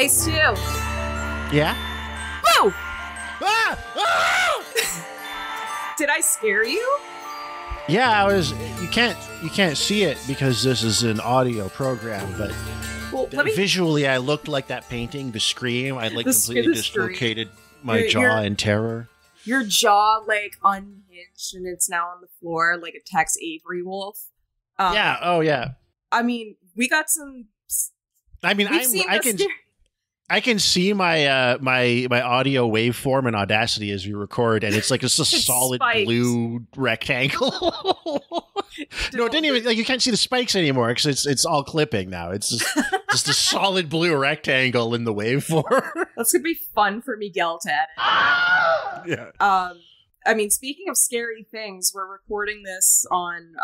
Hey, Stu. Yeah? Woo! Ah! Ah! Did I scare you? Yeah, I was. You can't see it because this is an audio program, but Well, visually, I looked like that painting, The Scream. I completely dislocated my jaw in terror. Your jaw unhinged and it's now on the floor like a Tex Avery wolf. Yeah. Oh, yeah. I mean, we got some. I mean, I can see my my audio waveform in Audacity as we record, and it's a solid spiked. blue rectangle. No, it didn't even you can't see the spikes anymore because it's all clipping now. It's just a solid blue rectangle in the waveform. That's gonna be fun for Miguel to edit. Yeah. I mean, speaking of scary things, we're recording this on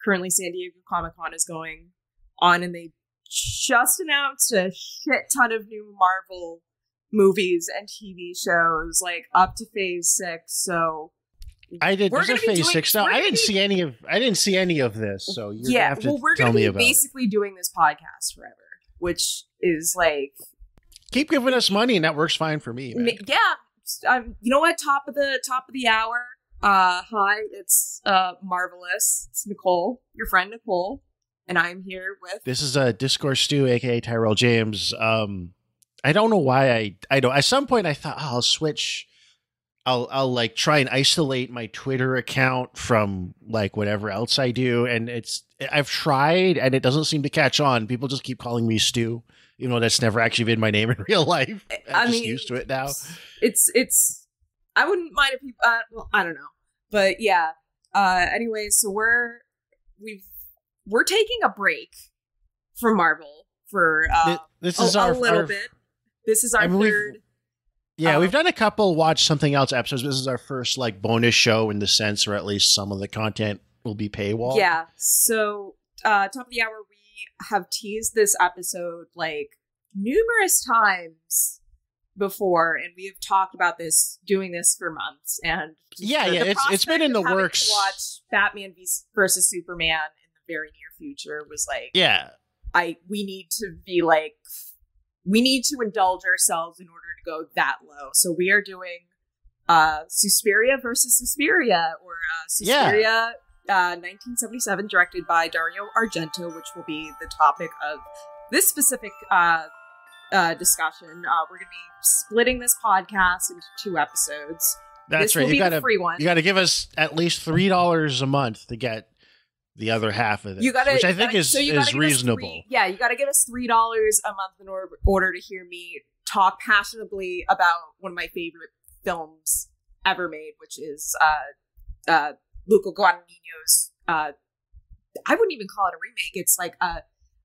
currently San Diego Comic-Con is going on, and they just announced a shit ton of new Marvel movies and TV shows, up to Phase 6. So I did. There's a Phase 6 now. I didn't see any of this. So you're gonna have to we're tell gonna me be about basically doing this podcast forever, which is keep giving us money, and that works fine for me. Man. Yeah. You know what? Top of the hour. Hi, it's Marvelous. It's Nicole, your friend Nicole. And I'm here with... This is a Discourse Stu, a.k.a. Tyrell James. I don't know why I don't... At some point, I thought, I'll switch... I'll try and isolate my Twitter account from, whatever else I do. And I've tried, and it doesn't seem to catch on. People just keep calling me Stu, even though that's never actually been my name in real life. I'm just used to it now. It's... I wouldn't mind if people... well, I don't know. But, yeah. Anyway, so we're taking a break from Marvel for this is a little bit. This is our third. We've done a couple Watch Something Else episodes. This is our first bonus show in the sense where at least some of the content will be paywall. Yeah. So top of the hour, we have teased this episode numerous times before, and we have talked about doing this for months. And it's been in the works. To watch Batman versus Superman very near future was we need to indulge ourselves in order to go that low. So we are doing Suspiria versus Suspiria, or Suspiria 1977, directed by Dario Argento, which will be the topic of this specific discussion. We're going to be splitting this podcast into 2 episodes. That's right. You got a free one. You got to give us at least $3 a month to get the other half of it, which I think is reasonable. You got to give us $3 a month in order to hear me talk passionately about one of my favorite films ever made, which is Luca Guadagnino's. I wouldn't even call it a remake. It's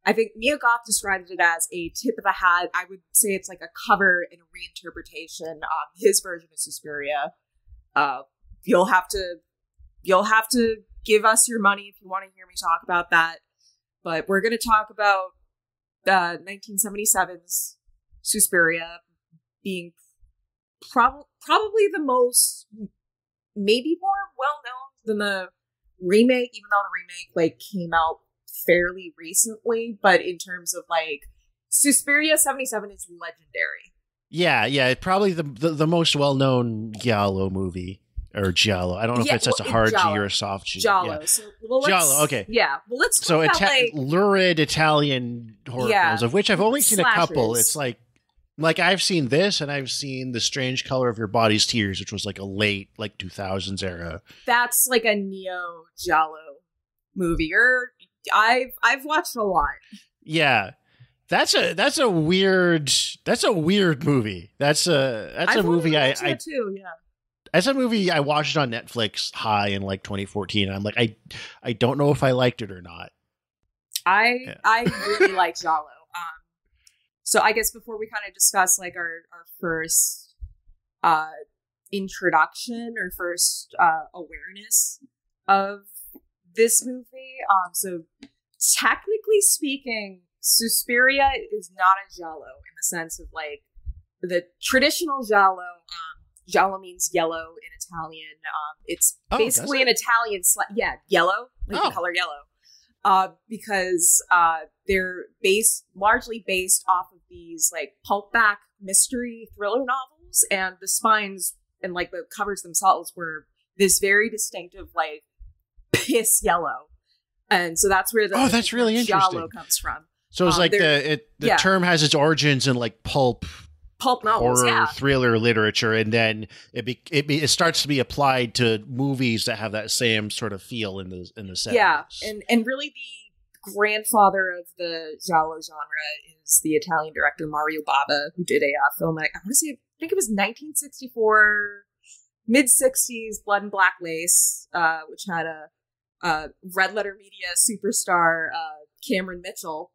I think Mia Goth described it as a tip of the hat. I would say it's a cover and a reinterpretation. His version of Suspiria. You'll have to give us your money if you want to hear me talk about that. But we're going to talk about 1977's Suspiria being probably the most, maybe more well-known than the remake, even though the remake came out fairly recently. But in terms of Suspiria 77 is legendary. Yeah, probably the most well-known Giallo movie. Or Giallo. I don't know if it's a hard G or a soft G. Giallo. Yeah. So, Giallo, okay. Yeah. Well, let's talk about lurid Italian horror films, of which I've only seen a couple. It's I've seen this, and I've seen The Strange Color of Your Body's Tears, which was a late 2000s era. That's a neo Giallo movie. I've watched a lot. Yeah. That's a weird movie. That's a movie too, yeah. That's a movie I watched on Netflix high in 2014. And I'm I don't know if I liked it or not. I really like Giallo. So I guess before we kind of discuss our first introduction or first awareness of this movie. So technically speaking, Suspiria is not a Giallo in the sense of the traditional Giallo. Giallo means yellow in Italian. It's basically an Italian yellow, the color yellow. because they're largely based off of these like pulpback mystery thriller novels, and the spines and like the covers themselves were this very distinctive like piss yellow, and so that's where the that's really interesting. giallo comes from. So it's like the term has its origins in like pulp novels, horror thriller literature, and then it starts to be applied to movies that have that same sort of feel in the 70s. Yeah, and really the grandfather of the giallo genre is the Italian director Mario Bava, who did a film, I think it was 1964, mid-60s, Blood and Black Lace, which had a Red Letter Media superstar Cameron Mitchell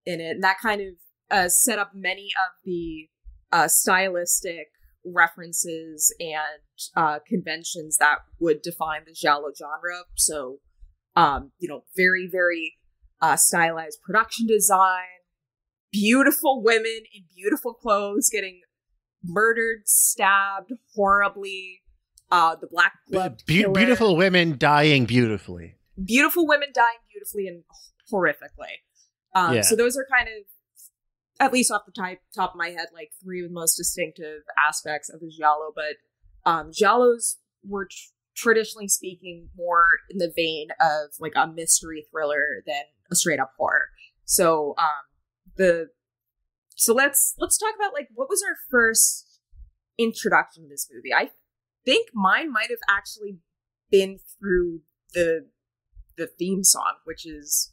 in it, and that kind of set up many of the stylistic references and conventions that would define the giallo genre. So, very, very stylized production design, beautiful women in beautiful clothes getting murdered, stabbed horribly, the black glove beautiful women dying beautifully. Beautiful women dying beautifully and horrifically. So those are kind of, at least off the top of my head, like three of the most distinctive aspects of the giallo. But giallos were traditionally speaking more in the vein of like a mystery thriller than a straight up horror. So let's talk about like what was our first introduction to this movie. I think mine might have actually been through the theme song, which is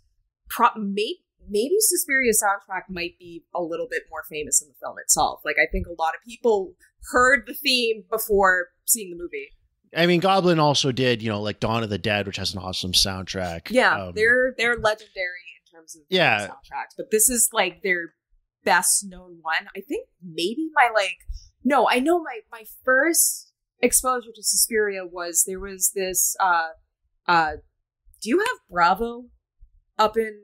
maybe Suspiria soundtrack might be a little bit more famous than the film itself. Like, I think a lot of people heard the theme before seeing the movie. I mean, Goblin also did, like Dawn of the Dead, which has an awesome soundtrack. Yeah, they're legendary in terms of soundtracks, but this is like their best known one. I think maybe I know my first exposure to Suspiria was there was this do you have Bravo up in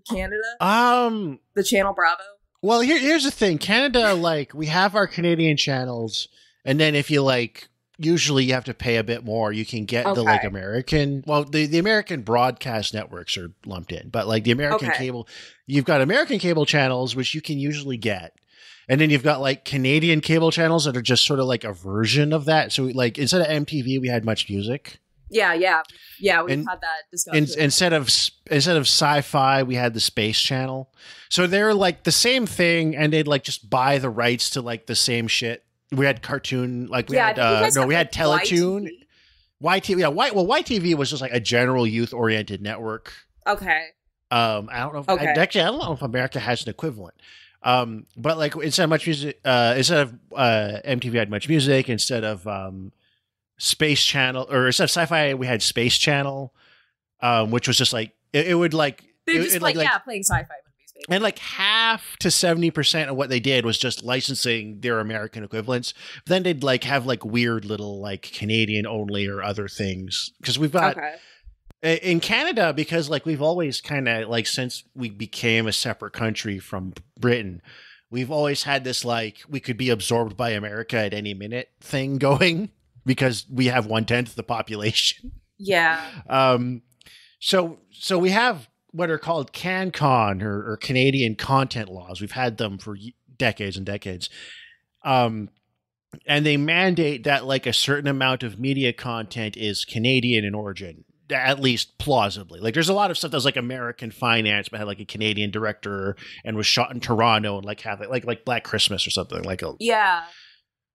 Canada? The channel Bravo? Well, here's the thing. Canada, like, we have our Canadian channels, and then if you like, usually you have to pay a bit more. You can get the like American, the American broadcast networks are lumped in, but like the American cable, you've got American cable channels, which you can usually get. And then you've got like Canadian cable channels that are just sort of like a version of that. So like instead of MTV, we had Much Music. Yeah. We've had that discussion. Instead of Sci-Fi, we had the Space Channel. So they're like the same thing, and they'd like just buy the rights to like the same shit. We had cartoon, like we had Teletoon, YTV was just like a general youth oriented network. Okay. I don't know. I don't know if America has an equivalent. But like instead of Much Music, instead of MTV had Much Music, instead of Space Channel, or instead of Sci-Fi, we had Space Channel, which was just like it would like they're just playing sci-fi movies, basically. And like half to 70% of what they did was just licensing their American equivalents. But then they'd like have like weird little like Canadian only or other things, because we've got in Canada, because like we've always kind of like since we became a separate country from Britain, we've always had this like we could be absorbed by America at any minute thing going, because we have 1/10 the population. Yeah. So we have what are called CanCon or Canadian content laws. We've had them for decades and decades. And they mandate that like a certain amount of media content is Canadian in origin, at least plausibly. Like there's a lot of stuff that was like American financed, but had like a Canadian director and was shot in Toronto and like have it like Black Christmas or something like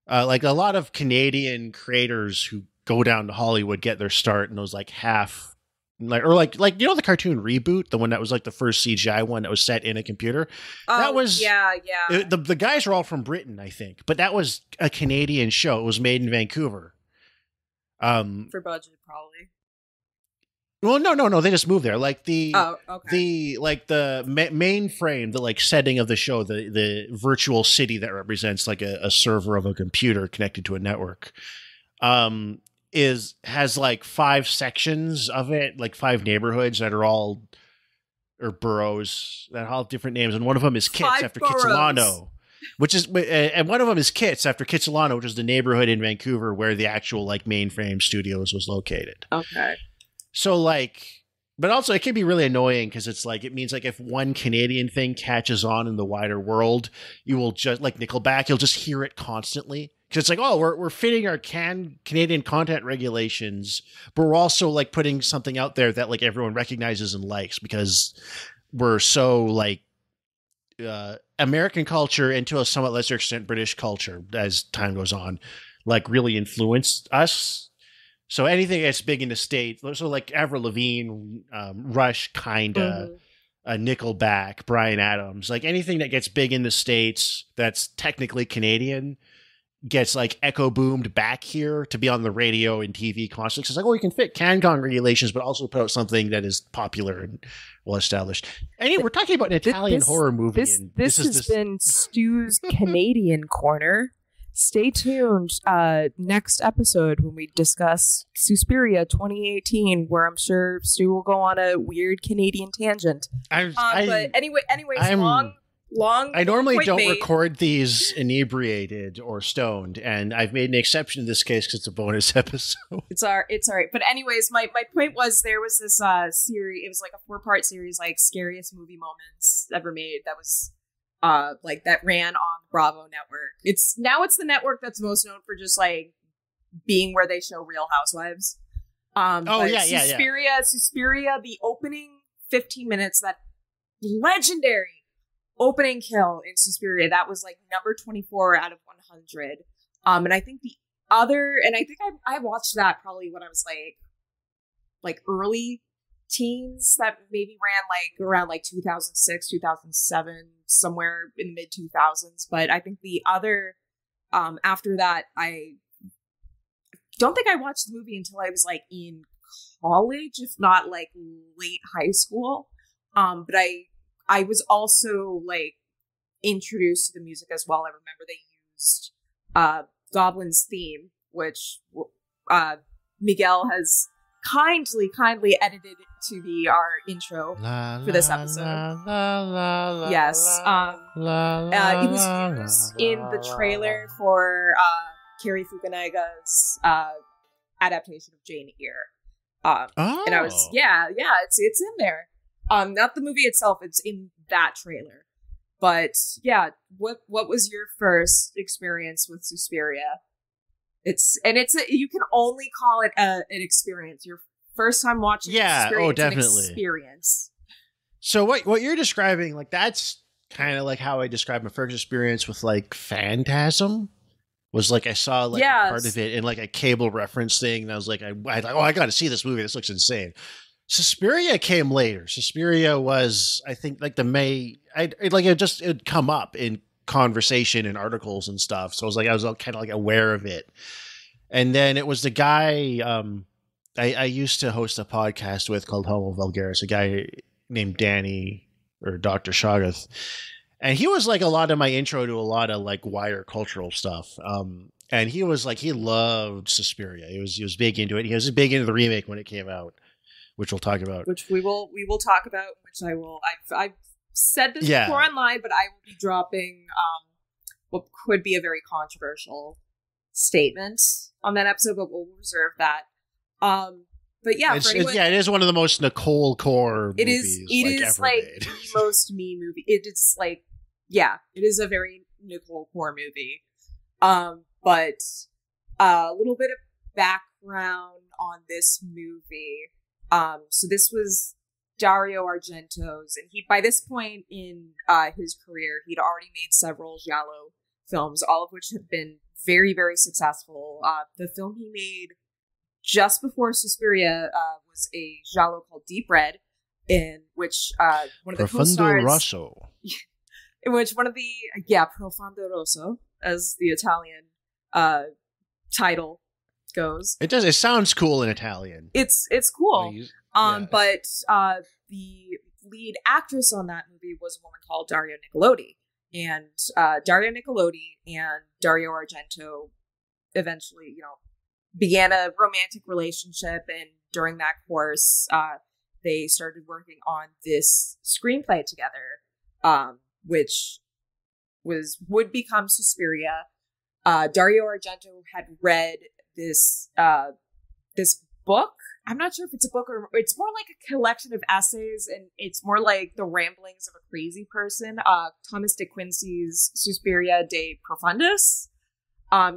like a lot of Canadian creators who go down to Hollywood get their start in those like half like the cartoon Reboot, the one that was like the first CGI one that was set in a computer. That was the guys are all from Britain, I think, but that was a Canadian show. It was made in Vancouver. For budget, probably. Well, no, they just moved there. Like the mainframe, the like setting of the show, the virtual city that represents like a server of a computer connected to a network, has like 5 sections of it, like 5 neighborhoods that are all or boroughs that all have different names, and one of them is Kits after Kitsilano, and one of them is Kits after Kitsilano, which is the neighborhood in Vancouver where the actual like mainframe studios was located. Okay. So like But also, it can be really annoying because it's like, it means like if one Canadian thing catches on in the wider world, you will just, like Nickelback, you'll just hear it constantly. Because it's like, oh, we're fitting our Canadian content regulations, but we're also like putting something out there that like everyone recognizes and likes because we're so like American culture, and to a somewhat lesser extent British culture as time goes on, like really influenced us. So anything that's big in the States, so like Avril Lavigne, Rush, kinda, Nickelback, Bryan Adams, like anything that gets big in the States that's technically Canadian gets like echo boomed back here to be on the radio and TV constantly. So it's like, oh, we can fit CanCon regulations, but also put out something that is popular and well established. Anyway, we're talking about an Italian horror movie. This has been Stu's Canadian Corner. Stay tuned next episode when we discuss Suspiria 2018, where I'm sure Stu will go on a weird Canadian tangent. But anyways, long. I normally don't record these inebriated or stoned, and I've made an exception in this case because it's a bonus episode. It's all right. But anyways, my point was there was this series. It was like a 4-part series, like scariest movie moments ever made. That was like that ran on Bravo network. It's the network that's most known for just like being where they show Real Housewives. Suspiria, the opening 15 minutes, that legendary opening kill in Suspiria, that was like number 24 out of 100. And I think I watched that probably when I was like early teens, that maybe ran like around like 2006, 2007, somewhere in the mid 2000s. But I think the other, after that, I don't think I watched the movie until I was like in college, if not like late high school. But I was also like introduced to the music as well. I remember they used Goblin's theme, which Miguel has kindly edited to be our intro for this episode. Yes. It was used in the trailer for Cary Fukunaga's adaptation of Jane Eyre. And I was, it's in there. Not the movie itself, it's in that trailer. But yeah, what was your first experience with Suspiria? You can only call it an experience. Your first time watching Suspiria, definitely an experience. So what you're describing, like that's kind of like how I described my first experience with like Phantasm. Was like I saw like a part of it in like a cable reference thing, and I was like, I got to see this movie. This looks insane. Suspiria came later. Suspiria was, I think, like it'd come up in conversation and articles and stuff. So I was kind of like aware of it. And then it was the guy I used to host a podcast with called Homo Vulgaris, a guy named Danny or Dr. Shagath. And he was like a lot of my intro to a lot of like wider cultural stuff. And he was like, he loved Suspiria. He was big into it. He was big into the remake when it came out, which we'll talk about. Which we will talk about, which I will. I've said this before online, but I will be dropping what could be a very controversial statement on that episode, but we'll reserve that. But yeah, it is one of the most Nicole core movies. It is like the most me movie. It is like, it is a very Nicole core movie. But a little bit of background on this movie. So this was Dario Argento's, and he, by this point in his career, he'd already made several giallo films, all of which have been very, very successful. The film he made just before Suspiria was a giallo called Deep Red, in which one of the co-stars, Rosso. in which one of the Profondo Rosso, as the Italian title goes. It does. It sounds cool in Italian. It's cool. But the lead actress on that movie was a woman called Daria Nicolodi, and Daria Nicolodi and Dario Argento eventually, began a romantic relationship, and during that course, they started working on this screenplay together, which would become Suspiria. Dario Argento had read this book I'm not sure if it's a book or it's more like a collection of essays, and it's more like the ramblings of a crazy person. Thomas de Quincey's Suspiria de Profundis.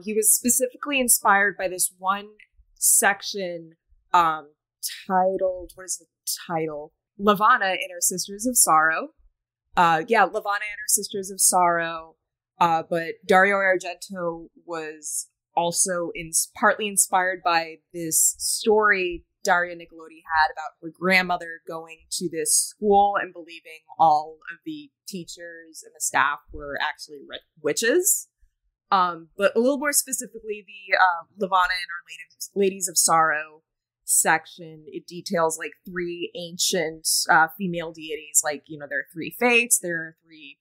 He was specifically inspired by this one section titled, what is the title? Lavana and Her Sisters of Sorrow. Lavana and Her Sisters of Sorrow. But Dario Argento was also partly inspired by this story Daria Nicolodi had about her grandmother going to this school and believing all of the teachers and the staff were actually witches. But a little more specifically, the Lavana and Our Ladies of Sorrow section, it details like three ancient female deities. Like, there are three fates, there are three,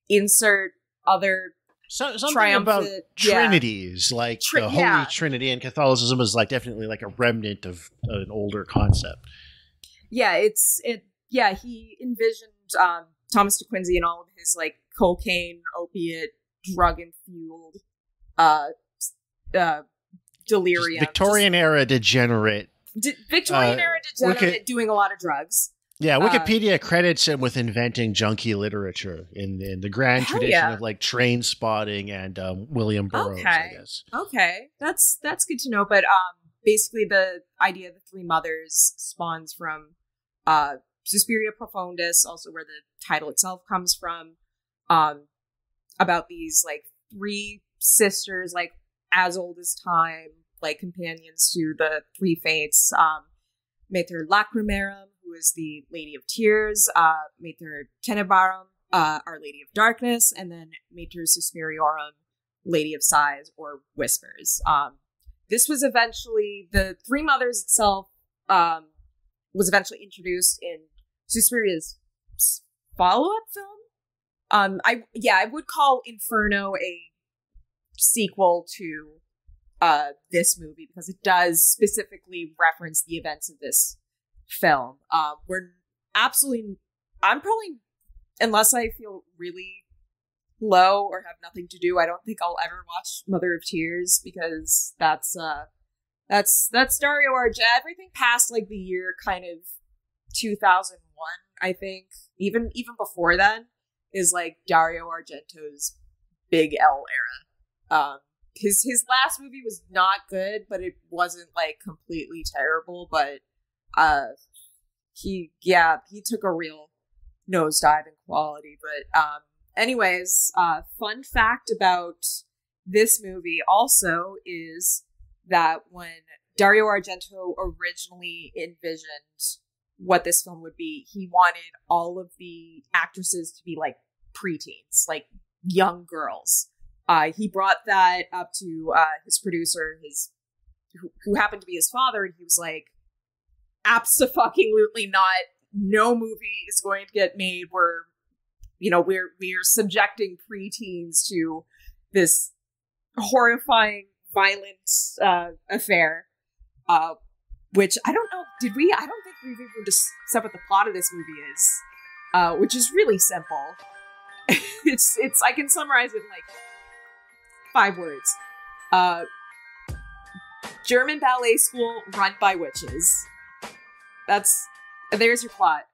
insert other something about trinities, like the Holy Trinity in Catholicism is like definitely like a remnant of an older concept. Yeah, he envisioned Thomas de Quincey and all of his like cocaine, opiate, drug-fueled delirium. Victorian era degenerate doing a lot of drugs. Yeah, Wikipedia credits him with inventing junkie literature in the grand tradition of like Train Spotting and William Burroughs, I guess. Okay, that's good to know. But basically, the idea of the three mothers spawns from Suspiria Profundis, also where the title itself comes from. About these like three sisters, like as old as time, like companions to the three fates. Mater Lacrimarum, who is the Lady of Tears, Mater Tenebrarum, Our Lady of Darkness, and then Mater Suspiriorum, Lady of Sighs or Whispers. This was eventually, the Three Mothers itself was eventually introduced in Suspiria's follow-up film. I would call Inferno a sequel to this movie because it does specifically reference the events of this film. I'm probably, unless I feel really low or have nothing to do, I don't think I'll ever watch Mother of Tears because that's Dario Argento. Everything past like the year kind of 2001, I think, even before then, is like Dario Argento's Big L era. His last movie was not good, but it wasn't like completely terrible. But he took a real nosedive in quality. But anyways, fun fact about this movie also is that when Dario Argento originally envisioned what this film would be, he wanted all of the actresses to be like preteens, like young girls. He brought that up to his producer, who happened to be his father, and he was like, "Abso-fucking-lutely not. No movie is going to get made where, we're subjecting preteens to this horrifying, violent affair." Which I don't know. I don't think we've even just said what the plot of this movie is, which is really simple. It's. I can summarize it in like 5 words. German ballet school run by witches. There's your plot.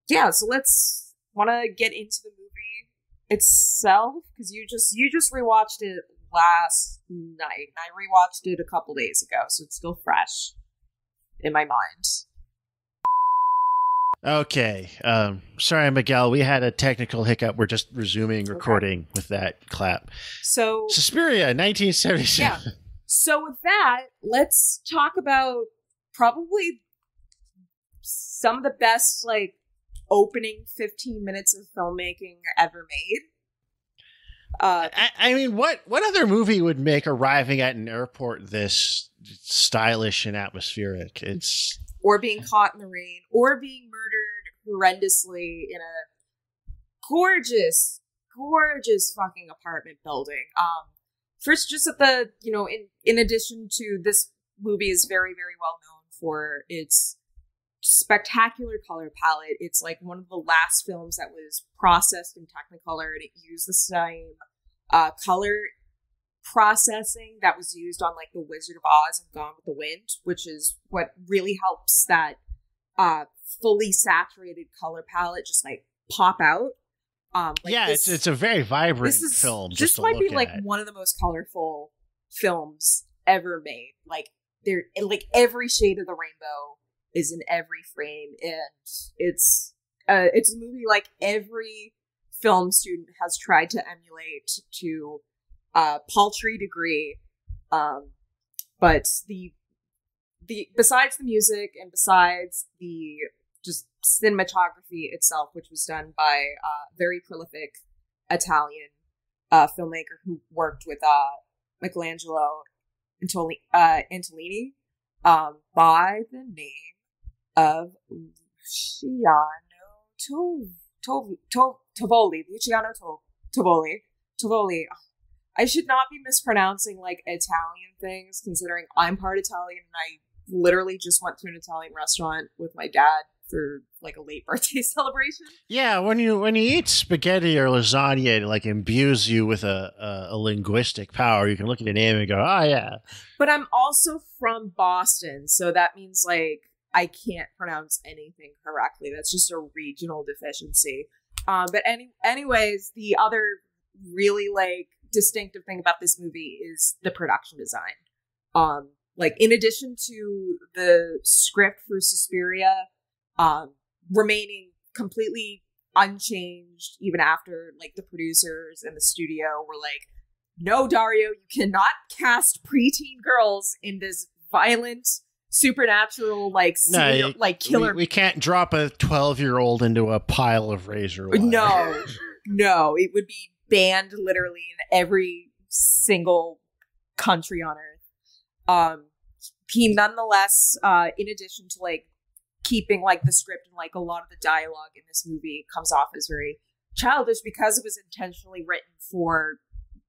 So let's want to get into the movie itself, because you just rewatched it last night. I rewatched it a couple days ago, so it's still fresh in my mind. Okay. Sorry, Miguel. We had a technical hiccup. We're just resuming recording with that clap. So Suspiria, 1977. Yeah. So with that, let's talk about probably some of the best like opening 15 minutes of filmmaking ever made. I mean, what other movie would make arriving at an airport this stylish and atmospheric? Or being caught in the rain, or being murdered horrendously in a gorgeous fucking apartment building. First, just at the, in addition to, this movie is very, very well known for its spectacular color palette. It's like one of the last films that was processed in Technicolor, and it used the same color processing that was used on like The Wizard of Oz and Gone with the Wind, which is what really helps that fully saturated color palette just like pop out. It's a very vibrant film. This might be like one of the most colorful films ever made. Like every shade of the rainbow is in every frame, and it's a movie like every film student has tried to emulate to a paltry degree. But the besides the music and besides the just cinematography itself, which was done by a very prolific Italian filmmaker who worked with Michelangelo Antolini, by the name of Luciano Tovoli. I should not be mispronouncing like Italian things, considering I'm part Italian and I literally just went to an Italian restaurant with my dad for like a late birthday celebration. Yeah, when you eat spaghetti or lasagna, it like imbues you with a linguistic power. You can look at the name and go, "Oh yeah." But I'm also from Boston, so that means like I can't pronounce anything correctly. That's just a regional deficiency. But anyways, the other really like distinctive thing about this movie is the production design. Like in addition to the script for Suspiria remaining completely unchanged even after like the producers and the studio were like, no, Dario, you cannot cast preteen girls in this violent supernatural like killer. We can't drop a 12-year-old into a pile of razor wire. No, it would be banned literally in every single country on earth. He nonetheless, in addition to like keeping like the script and like a lot of the dialogue in this movie comes off as very childish because it was intentionally written for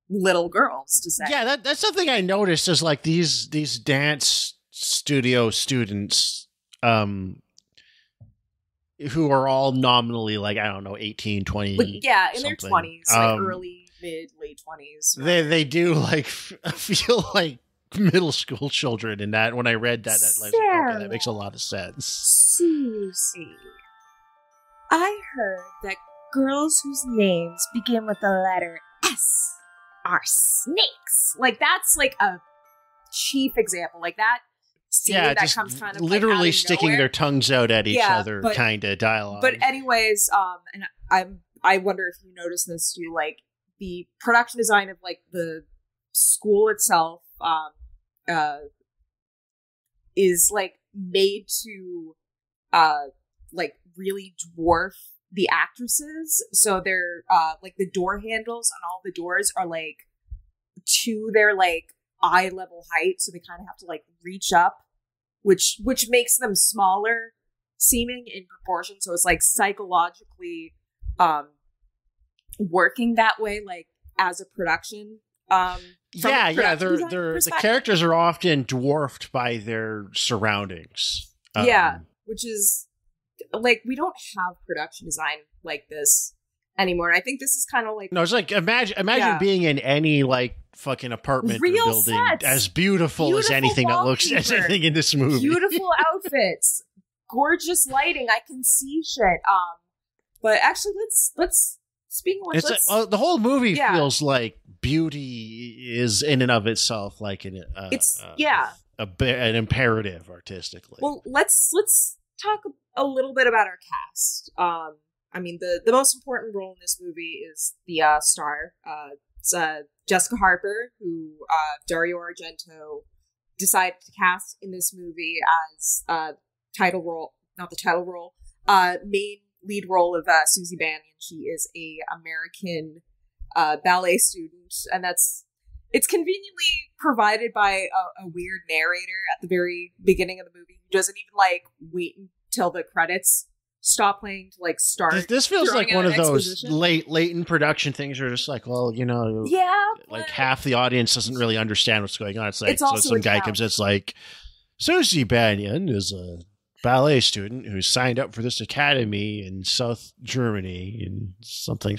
little girls to say. Yeah, that's something I noticed is like these dance studio students who are all nominally like, I don't know, 18, 20. Like, yeah, in something. their 20s, like early, mid, late 20s. They do like feel like middle school children in that. When I read that like, okay, that makes a lot of sense. Susie, I heard that girls whose names begin with the letter S are snakes. Like that's like a chief example. Like that scene that comes kind of literally like, sticking nowhere. their tongues out at each other kind of dialogue. But anyways, and I wonder if you notice this too, like the production design of like the school itself is like made to like really dwarf the actresses. So they're like the door handles on all the doors are like to their like eye level height, so they kind of have to like reach up, which makes them smaller seeming in proportion. So it's like psychologically working that way, like as a production. The characters are often dwarfed by their surroundings. Which is like we don't have production design like this anymore. And I think this is kind of like it's like imagine being in any like fucking apartment real building sets, as beautiful as anything that looks as anything in this movie. Beautiful outfits, gorgeous lighting. I can see shit. But actually, let's speaking of which, the whole movie feels like beauty is in and of itself like an imperative artistically. Well, let's talk a little bit about our cast. I mean, the most important role in this movie is the star. It's Jessica Harper, who Dario Argento decided to cast in this movie as main lead role of Susie Bannion. She is a American ballet student, and it's conveniently provided by a weird narrator at the very beginning of the movie who doesn't even like wait until the credits stop playing to like start. This feels like one of those late in production things where just like, well, like half the audience doesn't really understand what's going on. It's like so some guy comes in, it's like, Susie Bannion is a ballet student who signed up for this academy in South Germany and something.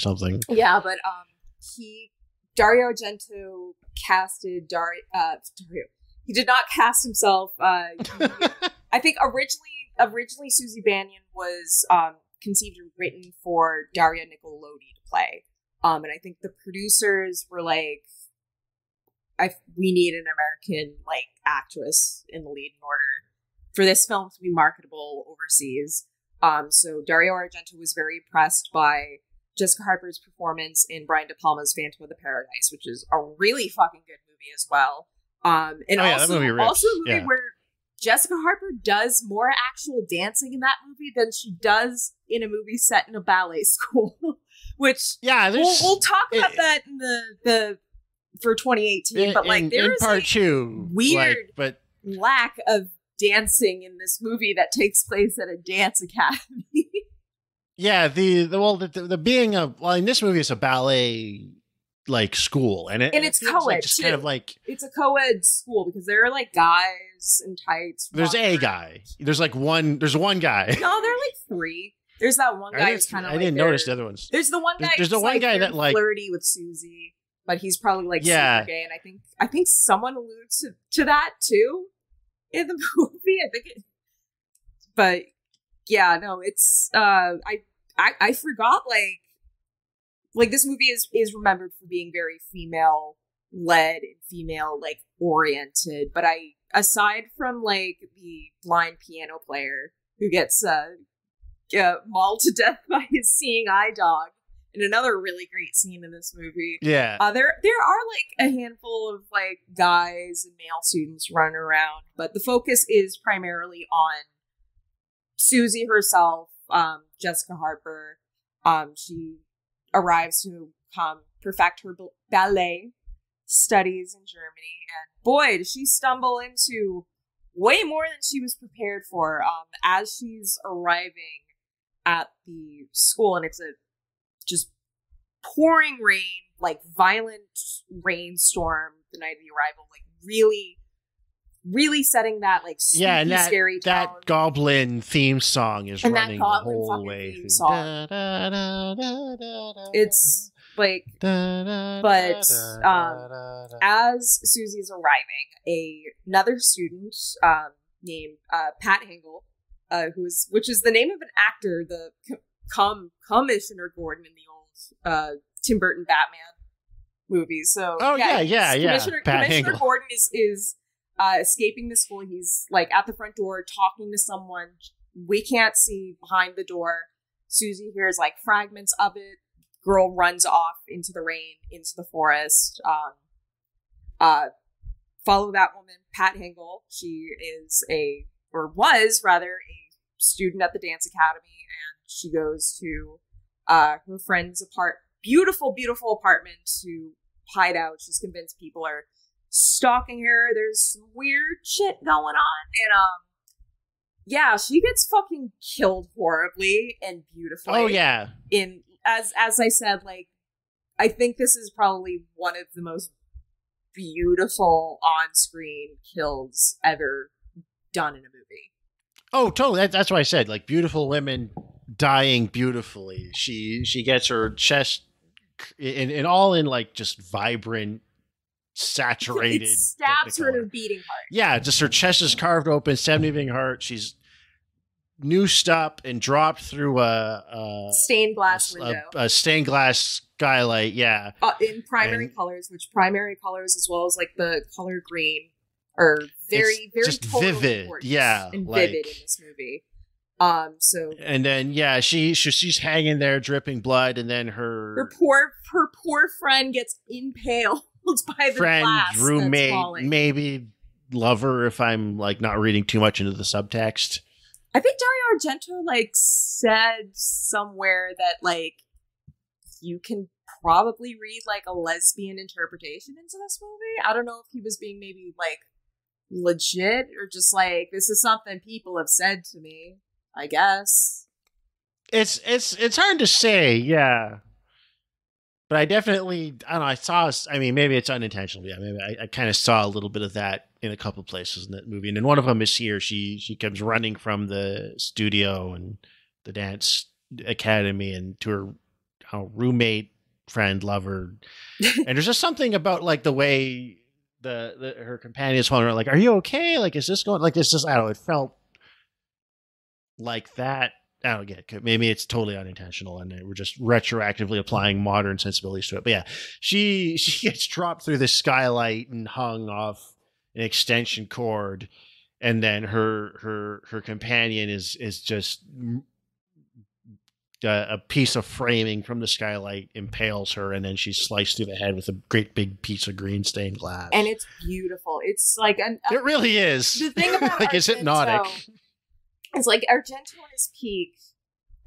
Yeah, but he Dario Argento casted Dario. He did not cast himself. I think originally Susie Bannion was conceived and written for Daria Nicolodi to play. And I think the producers were like, we need an American like actress in the lead in order for this film to be marketable overseas. So Dario Argento was very impressed by Jessica Harper's performance in Brian De Palma's Phantom of the Paradise, which is a really fucking good movie as well. And also a movie where Jessica Harper does more actual dancing in that movie than she does in a movie set in a ballet school. Which we'll talk about that in the for 2018. But like there is part two weird lack of dancing in this movie that takes place at a dance academy. Yeah, the being in this movie it's a ballet like school, and it's co-ed like, just kind of like it's a co-ed school because there are like guys in tights. There's a guy. There's one guy. No, there are like three. There's that one guy who's kind of. I didn't notice the other ones. There's the one guy. There's the one guy that like flirty with Susie, but he's probably like super gay, and I think someone alludes to that too in the movie. I think it, but yeah, no, it's I forgot like this movie is remembered for being very female led and female like oriented, but aside from like the blind piano player who gets mauled to death by his seeing eye dog in another really great scene in this movie. Yeah. There are like a handful of like guys and male students running around, but the focus is primarily on Susie herself, Jessica Harper. She arrives to perfect her ballet studies in Germany, and boy, does she stumble into way more than she was prepared for as she's arriving at the school, and it's a just pouring rain, like violent rainstorm the night of the arrival, like really setting that like scary tone. That goblin theme song is running the whole way through. It's like, but as Susie's arriving, another student named Pat Hingle, which is the name of an actor, the Commissioner Gordon in the old Tim Burton Batman movies. So Commissioner Gordon is escaping the school. He's like at the front door talking to someone. We can't see behind the door. Susie hears like fragments of it. Girl runs off into the rain, into the forest. Follow that woman, Pat Hingle. She was rather a student at the dance academy, and she goes to her friend's beautiful apartment to hide out. She's convinced people are stalking her. There's some weird shit going on, and she gets fucking killed horribly and beautifully. Oh yeah. As I said, like, I think this is probably one of the most beautiful on-screen kills ever done in a movie. Oh, totally. That's why I said, like, beautiful women dying beautifully. She gets her chest and all in like just vibrant, saturated. It stabs her to a beating heart. Yeah, just her chest is carved open, 70 beating heart. She's noosed up and dropped through a stained glass window, a stained glass skylight. Yeah, in primary colors, which primary colors as well as like the color green are very just vivid. Yeah, and like, vivid in this movie. So and then she's hanging there dripping blood, and then her poor friend gets impaled by the glass, roommate, maybe lover, if I'm like not reading too much into the subtext. I think Dario Argento like said somewhere that like you can probably read like a lesbian interpretation into this movie. I don't know if he was being maybe like legit or just like this is something people have said to me. I guess it's hard to say, yeah. But I don't know. I mean, maybe it's unintentional. Yeah, maybe I kind of saw a little bit of that in a couple of places in that movie. And in one of them is here. She comes running from the studio and the dance academy and to her roommate friend, lover. And there's just something about like the way her companions told her, like, "Are you okay? Like, is this going?" Like, it's just, I don't know. It felt like that. I don't get it. Maybe it's totally unintentional, and we're just retroactively applying modern sensibilities to it. But yeah, she gets dropped through the skylight and hung off an extension cord, and then her companion is just a piece of framing from the skylight impales her, and then she's sliced through the head with a great big piece of green stained glass. And it's beautiful. It's like it really is. The thing about like, it's hypnotic. It's like Argento at his peak,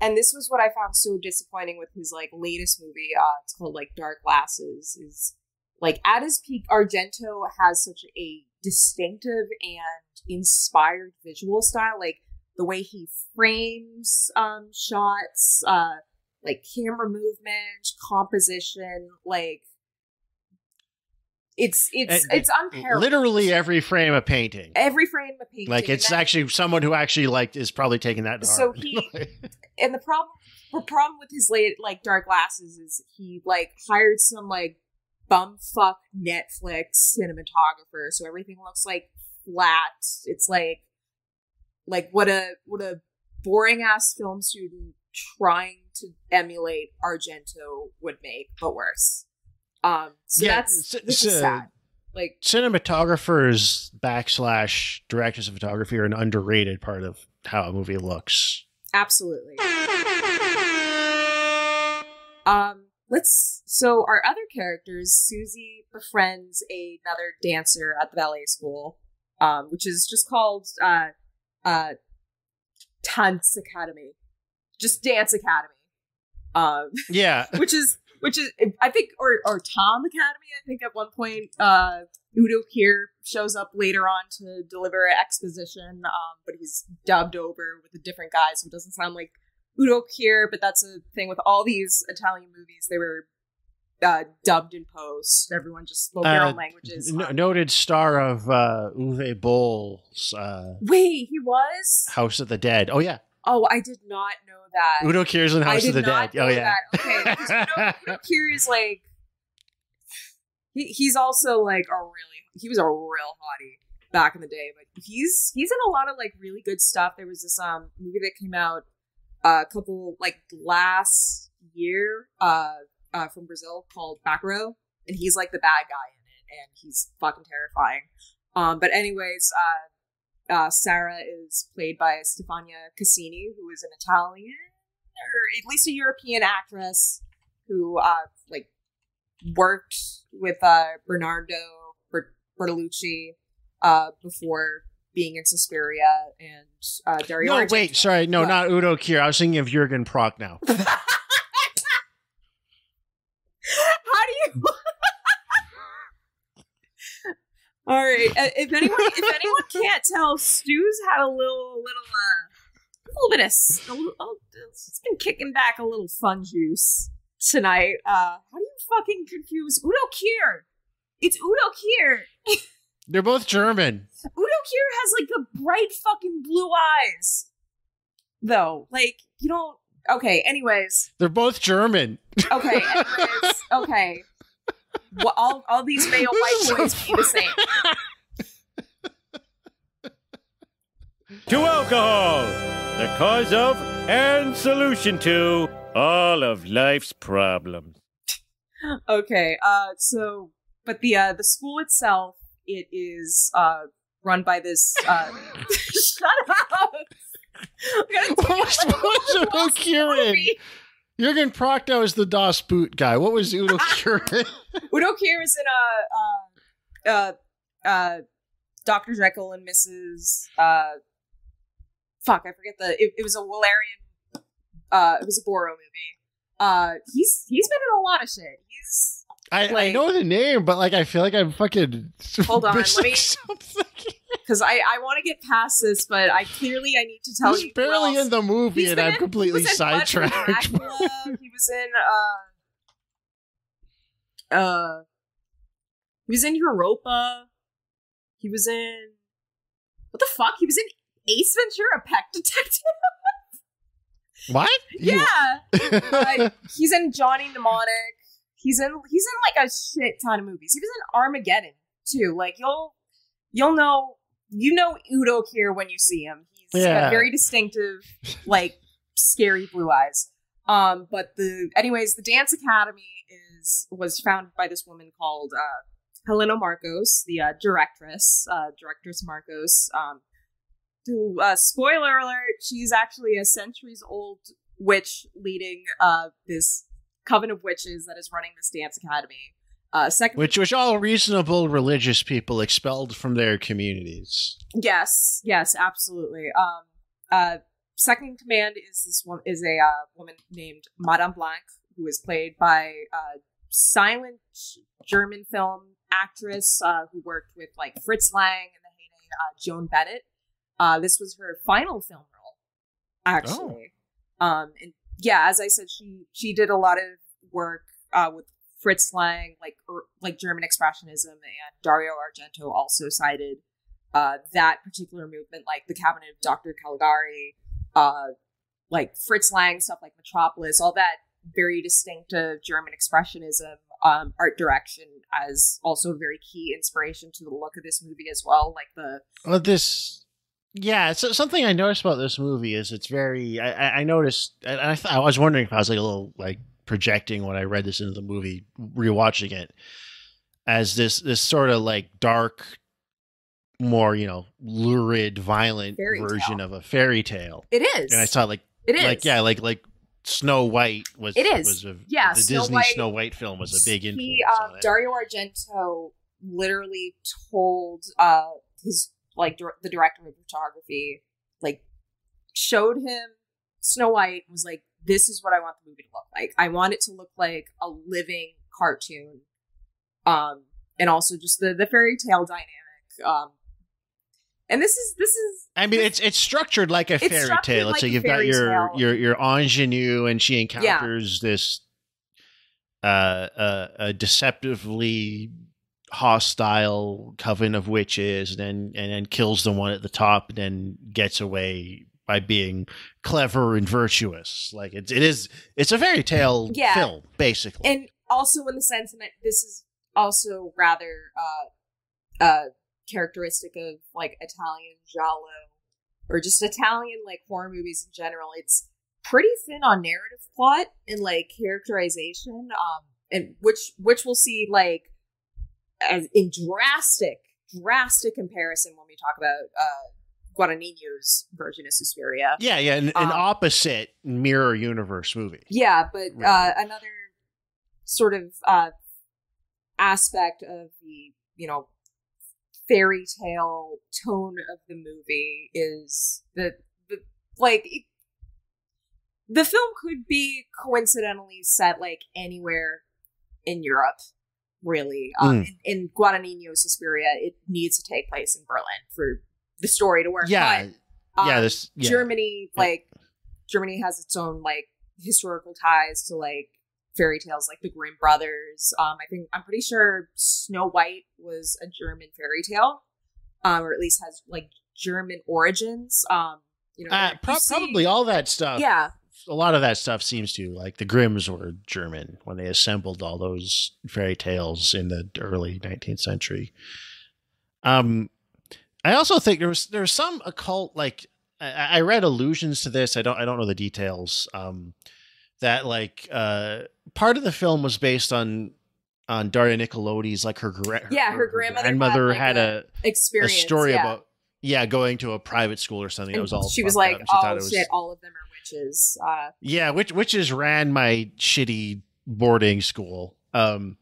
and this was what I found so disappointing with his like latest movie. It's called like Dark Glasses. Is like at his peak, Argento has such a distinctive and inspired visual style. Like the way he frames shots, like camera movement, composition, like. It's unparalleled. Literally every frame of painting. Every frame of painting. Like, it's actually someone who actually like is probably taking that to heart. So and the problem with his late like Dark Glasses is he like hired some like bumfuck Netflix cinematographer, so everything looks like flat. It's like what a boring ass film student trying to emulate Argento would make, but worse. So yeah, that's sad. Like, cinematographers -- directors of photography are an underrated part of how a movie looks. Absolutely. So our other characters, Susie befriends another dancer at the ballet school, which is just called Dance Academy. Just Dance Academy. Yeah. Which is I think or Tom Academy. I think at one point Udo Kier shows up later on to deliver exposition, but he's dubbed over with a different guy, so it doesn't sound like Udo Kier. But that's a thing with all these Italian movies; they were dubbed in post. Everyone just spoke their own languages. Noted star of Uwe Boll's wait, he was House of the Dead. Oh yeah. Oh, I did not know that. Udo Kier's in House of the Dead. Oh yeah. That. Okay, Udo Kier is like he's also like he was a real hottie back in the day, but he's in a lot of like really good stuff. There was this movie that came out a couple like last year from Brazil called Back Row, and he's like the bad guy in it, and he's fucking terrifying. But anyways, Sarah is played by Stefania Cassini, who is an Italian, or at least a European actress who like worked with Bernardo Bertolucci before being in Suspiria and Dario Argento. Wait, sorry, no, not Udo Kier. I was thinking of Jürgen Prochnow. How do you? All right. If anyone can't tell, Stu's had a little bit of it's been kicking back a little fun juice tonight. How do you fucking confuse Udo Kier? It's Udo Kier. They're both German. Udo Kier has like the bright fucking blue eyes, though. Like, you don't. Okay. Anyways, they're both German. Okay. Anyways, okay. Well, all these male white boys be the same. To alcohol, the cause of and solution to all of life's problems. Okay, but the school itself, it is run by this. Shut up! What was Udo Kier in? Jürgen Prochnow is the Das Boot guy. What was Udo Kier in? Udo Kier is in Dr. Jekyll and Mrs. Fuck, I forget it was a Wallerian. It was a Borrow movie. He's been in a lot of shit. I know the name, but like I feel like I'm fucking. Hold on, let me. Because I want to get past this, but I need to tell you. He's barely in the movie, and I'm completely sidetracked. He was in Europa. He was in what the fuck? He was in Ace Ventura: Pet Detective. What? Yeah. He's in Johnny Mnemonic. he's in like a shit ton of movies. He was in Armageddon too. Like you'll know Udo Kier when you see him. He's got very distinctive, like scary blue eyes. But the Dance Academy was founded by this woman called Helena Marcos, the directress Marcos. Who, spoiler alert, she's actually a centuries-old witch leading this coven of witches that is running this dance academy. Which all reasonable religious people expelled from their communities. Yes, absolutely. Second in command is a woman named Madame Blanc, who is played by silent German film actress who worked with like Fritz Lang in the heyday, Joan Bennett. This was her final film role, actually. And yeah, as I said, she did a lot of work with Fritz Lang, like German Expressionism, and Dario Argento also cited that particular movement, like the Cabinet of Dr. Caligari, like Fritz Lang stuff like Metropolis, all that very distinctive German Expressionism art direction as also a very key inspiration to the look of this movie as well. So something I noticed about this movie is it's very. I noticed, and I was wondering if I was like a little like projecting when I read this into the movie, rewatching it, as this sort of like dark, more lurid, violent version of a fairy tale. It is, and I saw like it is like Snow White was. It is, the Snow Disney White, Snow White film was a big influence. On it. Dario Argento literally told the director of photography, like, showed him Snow White, was like, this is what I want the movie to look like. I want it to look like a living cartoon. And also just the fairy tale dynamic. And this is I mean, it's structured like a fairy tale. It's like you've got your ingenue, and she encounters this a deceptively hostile coven of witches, and then kills the one at the top, and then gets away by being clever and virtuous. Like it's a fairy tale film, basically. And also in the sense that this is also rather characteristic of like Italian giallo, or just Italian like horror movies in general. It's pretty thin on narrative plot and like characterization, and which we'll see like as in drastic comparison when we talk about Guadagnino's version of Suspiria. An opposite mirror universe movie. Yeah, but another sort of aspect of the fairy tale tone of the movie is the film could be coincidentally set like anywhere in Europe, really. In Guadagnino's Suspiria, it needs to take place in Berlin for the story to work. Germany, Germany has its own like historical ties to like fairy tales like the Grimm brothers. I'm pretty sure Snow White was a German fairy tale, or at least has like German origins. Probably all that stuff. Yeah. A lot of that stuff seems to, like, the Grimms were German when they assembled all those fairy tales in the early 19th century. I also think there was some occult, like, I read allusions to this. I don't know the details. That like part of the film was based on Daria Nicolodi's, like her grandmother had a story about going to a private school or something. It was all she was like, all of them are witches. Witches ran my shitty boarding school. But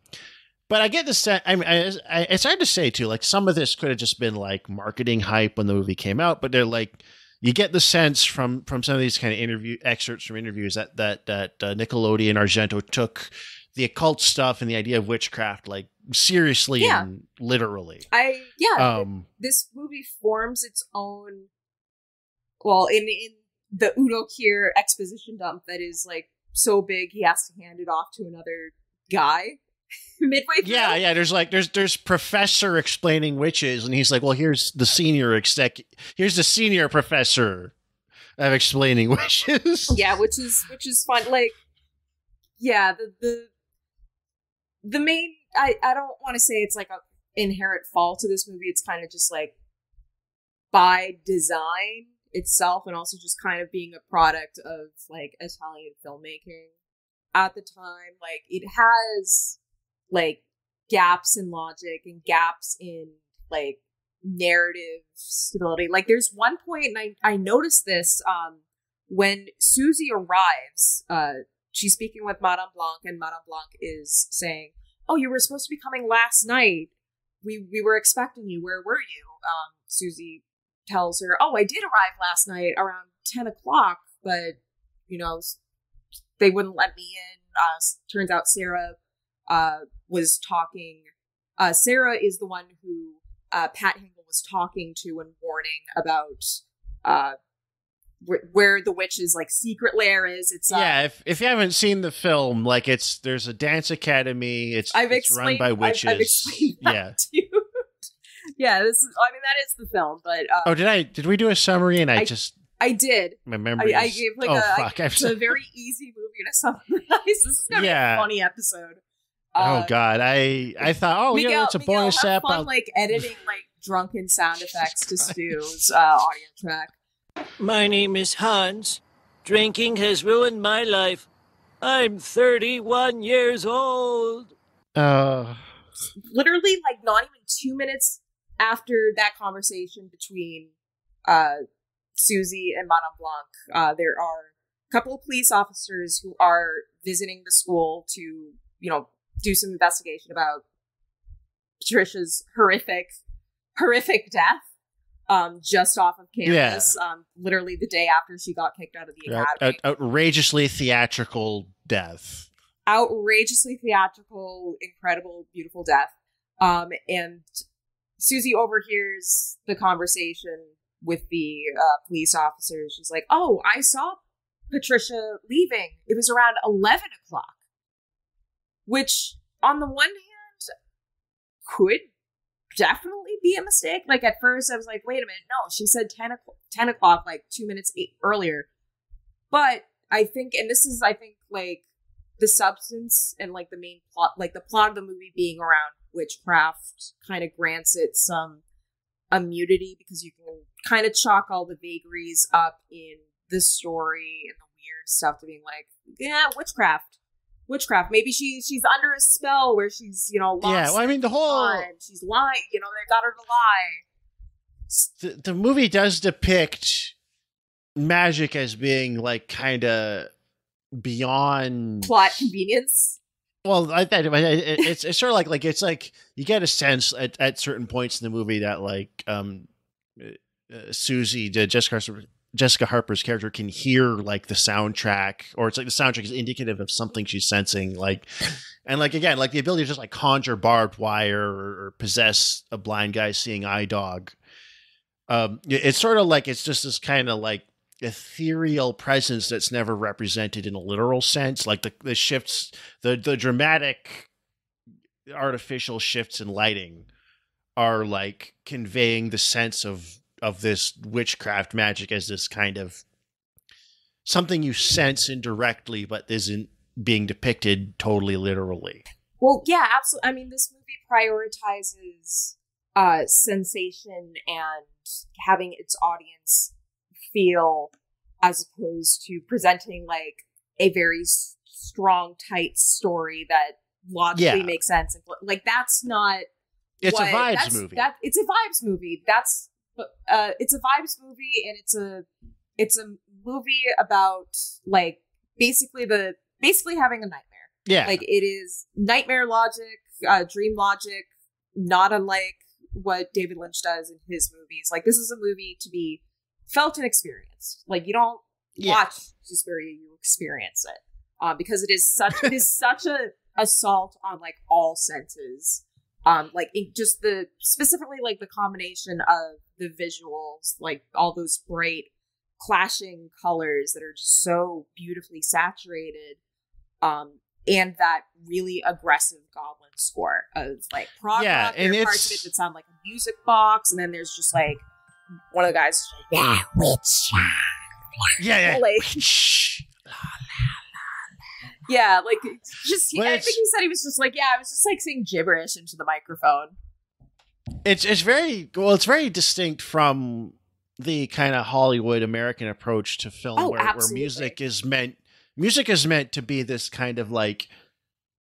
I get the sense. I mean, it's hard to say too. Like, some of this could have just been like marketing hype when the movie came out, but they're like, you get the sense from some of these kind of excerpts from interviews that Nicolodi and Argento took the occult stuff and the idea of witchcraft like seriously and literally. This movie forms its own. Well, in the Udo Kier exposition dump that is like so big he has to hand it off to another guy midway through. There's professor explaining witches, and he's like, well, here's the senior professor of explaining witches. Which is fun. Like, the main, I don't want to say it's like a inherent fault to this movie. It's kind of just like by design itself, and also just kind of being a product of like Italian filmmaking at the time. Like it has like gaps in logic and gaps in like narrative stability. Like there's one point, and I noticed this when Susie arrives. She's speaking with Madame Blanc, and Madame Blanc is saying, "Oh, you were supposed to be coming last night. We were expecting you. Where were you?" Susie tells her, "Oh, I did arrive last night around 10 o'clock, but, you know, they wouldn't let me in." Turns out Sarah was talking. Sarah is the one who Pat Hingle was talking to and warning about where the witch's like secret lair is. It's if you haven't seen the film, like there's a dance academy. It's run by witches. I've explained that to you. Yeah, that is the film. But did we do a summary? And I did. My memory. I gave like it's a very easy movie to summarize. This is gonna be a funny episode. Oh God, I thought, Miguel, it's a bonus have app. Fun, like editing like drunken sound effects to Stu's audio track. My name is Hans. Drinking has ruined my life. I'm 31 years old. Literally, like, not even 2 minutes after that conversation between Susie and Madame Blanc, there are a couple of police officers who are visiting the school to, you know, do some investigation about Patricia's horrific death. Just off of campus, literally the day after she got kicked out of the academy. Outrageously theatrical death. Outrageously theatrical, incredible, beautiful death. And Susie overhears the conversation with the police officers. She's like, "Oh, I saw Patricia leaving. It was around 11 o'clock. Which, on the one hand, could definitely be a mistake. Like, at first I was like, wait a minute, no, she said 10 o'clock like 2 minutes earlier. But I think, and this is, I think, like, the substance and like the main plot, like the plot of the movie being around witchcraft kind of grants it some immunity, because you can kind of chalk all the vagaries up in the story and the weird stuff to being like, yeah, witchcraft. Maybe she's under a spell where she's, you know, lost. Yeah, well, I mean, the whole she's lying. You know, they got her to lie. The movie does depict magic as being like kind of beyond plot convenience. Well, it's sort of like it's like you get a sense at certain points in the movie that like Susie, Jessica Harper's character, can hear like the soundtrack, or it's like the soundtrack is indicative of something she's sensing, like, and like again, like the ability to just like conjure barbed wire or possess a blind guy seeing eye dog. It's sort of like it's just this kind of like ethereal presence that's never represented in a literal sense. Like the shifts, the dramatic artificial shifts in lighting are like conveying the sense of this witchcraft magic as this kind of something you sense indirectly, but isn't being depicted totally literally. Well, yeah, absolutely. I mean, this movie prioritizes sensation and having its audience feel, as opposed to presenting like a very strong, tight story that logically makes sense. Like, that's not. It's a vibes movie. It's a vibes movie. It's a vibes movie, and it's a movie about like basically having a nightmare. Yeah, like it is nightmare logic, dream logic, not unlike what David Lynch does in his movies. Like, this is a movie to be felt and experienced. Like, you don't watch Suspiria, you experience it, because it is such a assault on like all senses. Like just specifically like the combination of the visuals, like all those bright clashing colors that are just so beautifully saturated, and that really aggressive goblin score of like prog rock. And there are parts of it that sound like a music box, and then there's just like one of the guys like, yeah, witch, yeah, like, Yeah, like just But I think he said he was just like, yeah, I was just like saying gibberish into the microphone. It's very distinct from the kind of Hollywood American approach to film, where music is meant to be this kind of like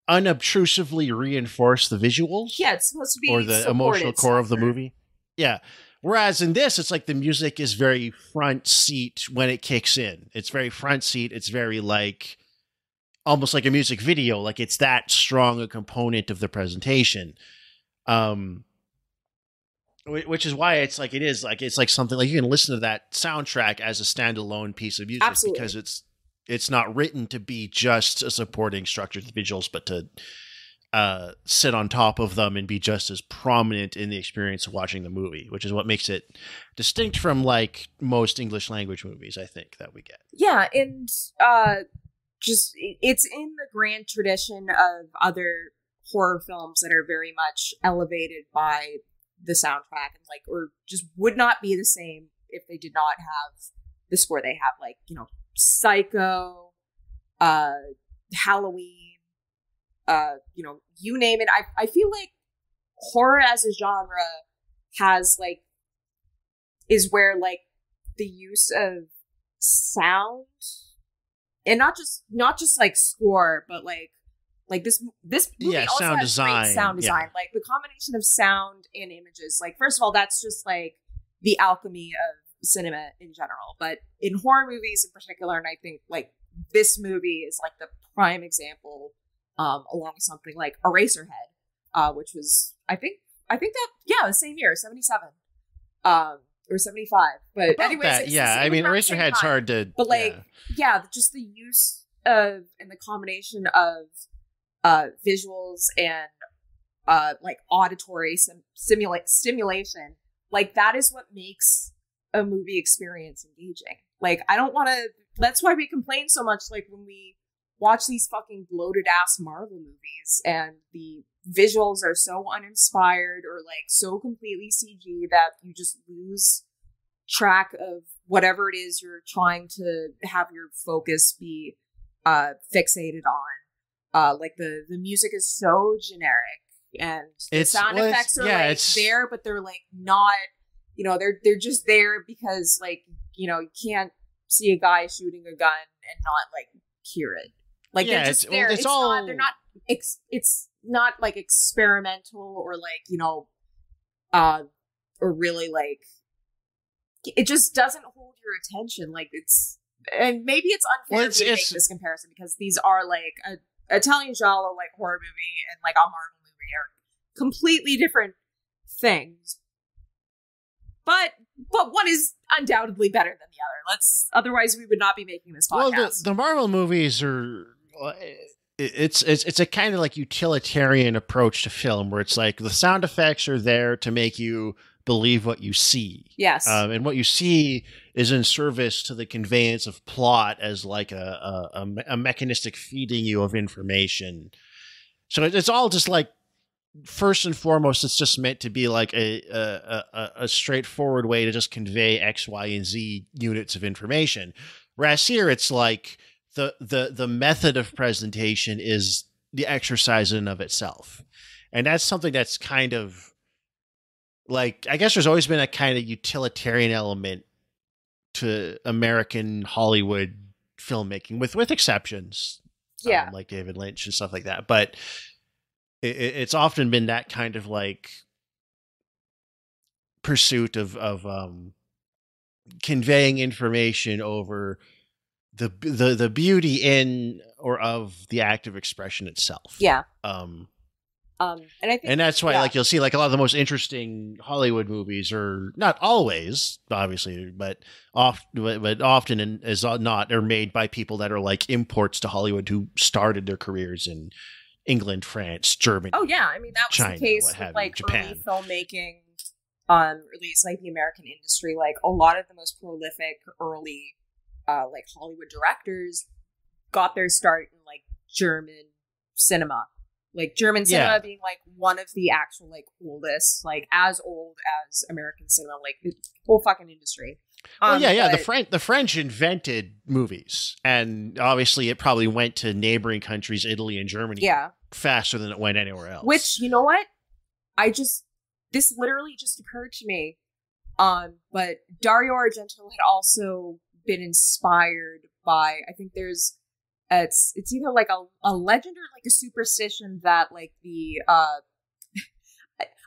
unobtrusively reinforce the visuals. Yeah, it's supposed to be or the emotional core of the movie. Yeah. Whereas in this, it's like the music is very front seat when it kicks in. It's very front seat. It's very like almost like a music video. Like it's that strong a component of the presentation. Which is why it's like it's like something like you can listen to that soundtrack as a standalone piece of music. Absolutely. Because it's not written to be just a supporting structure to the visuals, but to sit on top of them and be just as prominent in the experience of watching the movie, which is what makes it distinct from like most English language movies, I think, that we get. Yeah, and just it's in the grand tradition of other horror films that are very much elevated by the soundtrack and like, or just would not be the same if they did not have the score they have, like, you know, Psycho, Halloween, you know, you name it. I feel like horror as a genre has like, is where like the use of sound and not just like score, but like this movie also sound has design. Great sound design. Like the combination of sound and images. Like, first of all, that's just like the alchemy of cinema in general. But in horror movies in particular, and I think like this movie is like the prime example, along with something like Eraserhead, which was I think that the same year, 77. Or 75. But anyways, I mean, Eraserhead's hard to, but like, just the use of and the combination of visuals and like auditory stimulation, like that is what makes a movie experience engaging. Like, I don't want to. That's why we complain so much. Like when we watch these fucking bloated ass Marvel movies and the visuals are so uninspired or like so completely CG that you just lose track of whatever it is you're trying to have your focus be fixated on. Like the music is so generic and the sound effects are like there, but they're like not, you know, they're just there because like, you know, you can't see a guy shooting a gun and not like hear it. Like they're just there. It's not like experimental or like, you know, or really like, it just doesn't hold your attention. Like it's, and maybe it's unfair to make this comparison because these are like a Italian giallo like horror movie and like a Marvel movie are completely different things. But one is undoubtedly better than the other. Otherwise we would not be making this podcast. Well, the Marvel movies are, it's a kind of like utilitarian approach to film where it's like the sound effects are there to make you believe what you see. Yes. And what you see is in service to the conveyance of plot as like a mechanistic feeding you of information. So it's all just like, first and foremost, it's just meant to be like a straightforward way to just convey X, Y, and Z units of information. Whereas here, it's like the method of presentation is the exercise in and of itself. And that's something that's kind of like, I guess there's always been a kind of utilitarian element to American Hollywood filmmaking, with exceptions. Yeah. Like David Lynch and stuff like that. But it's often been that kind of like pursuit of conveying information over the beauty in or of the act of expression itself. Yeah. And I think, and that's why like you'll see like a lot of the most interesting Hollywood movies are not always, obviously, but often and as not are made by people that are like imports to Hollywood who started their careers in England, France, Germany. Oh yeah, I mean that was China, the case with like Japan. Early filmmaking, or at least like the American industry. Like a lot of the most prolific early like Hollywood directors got their start in like German cinema. Like German cinema being like one of the actual like oldest, like as old as American cinema, like the whole fucking industry. Yeah. The French invented movies, and obviously it probably went to neighboring countries, Italy and Germany, faster than it went anywhere else. Which, you know what? This literally just occurred to me. But Dario Argento had also been inspired by, I think there's, it's either like a legend or like a superstition that like the,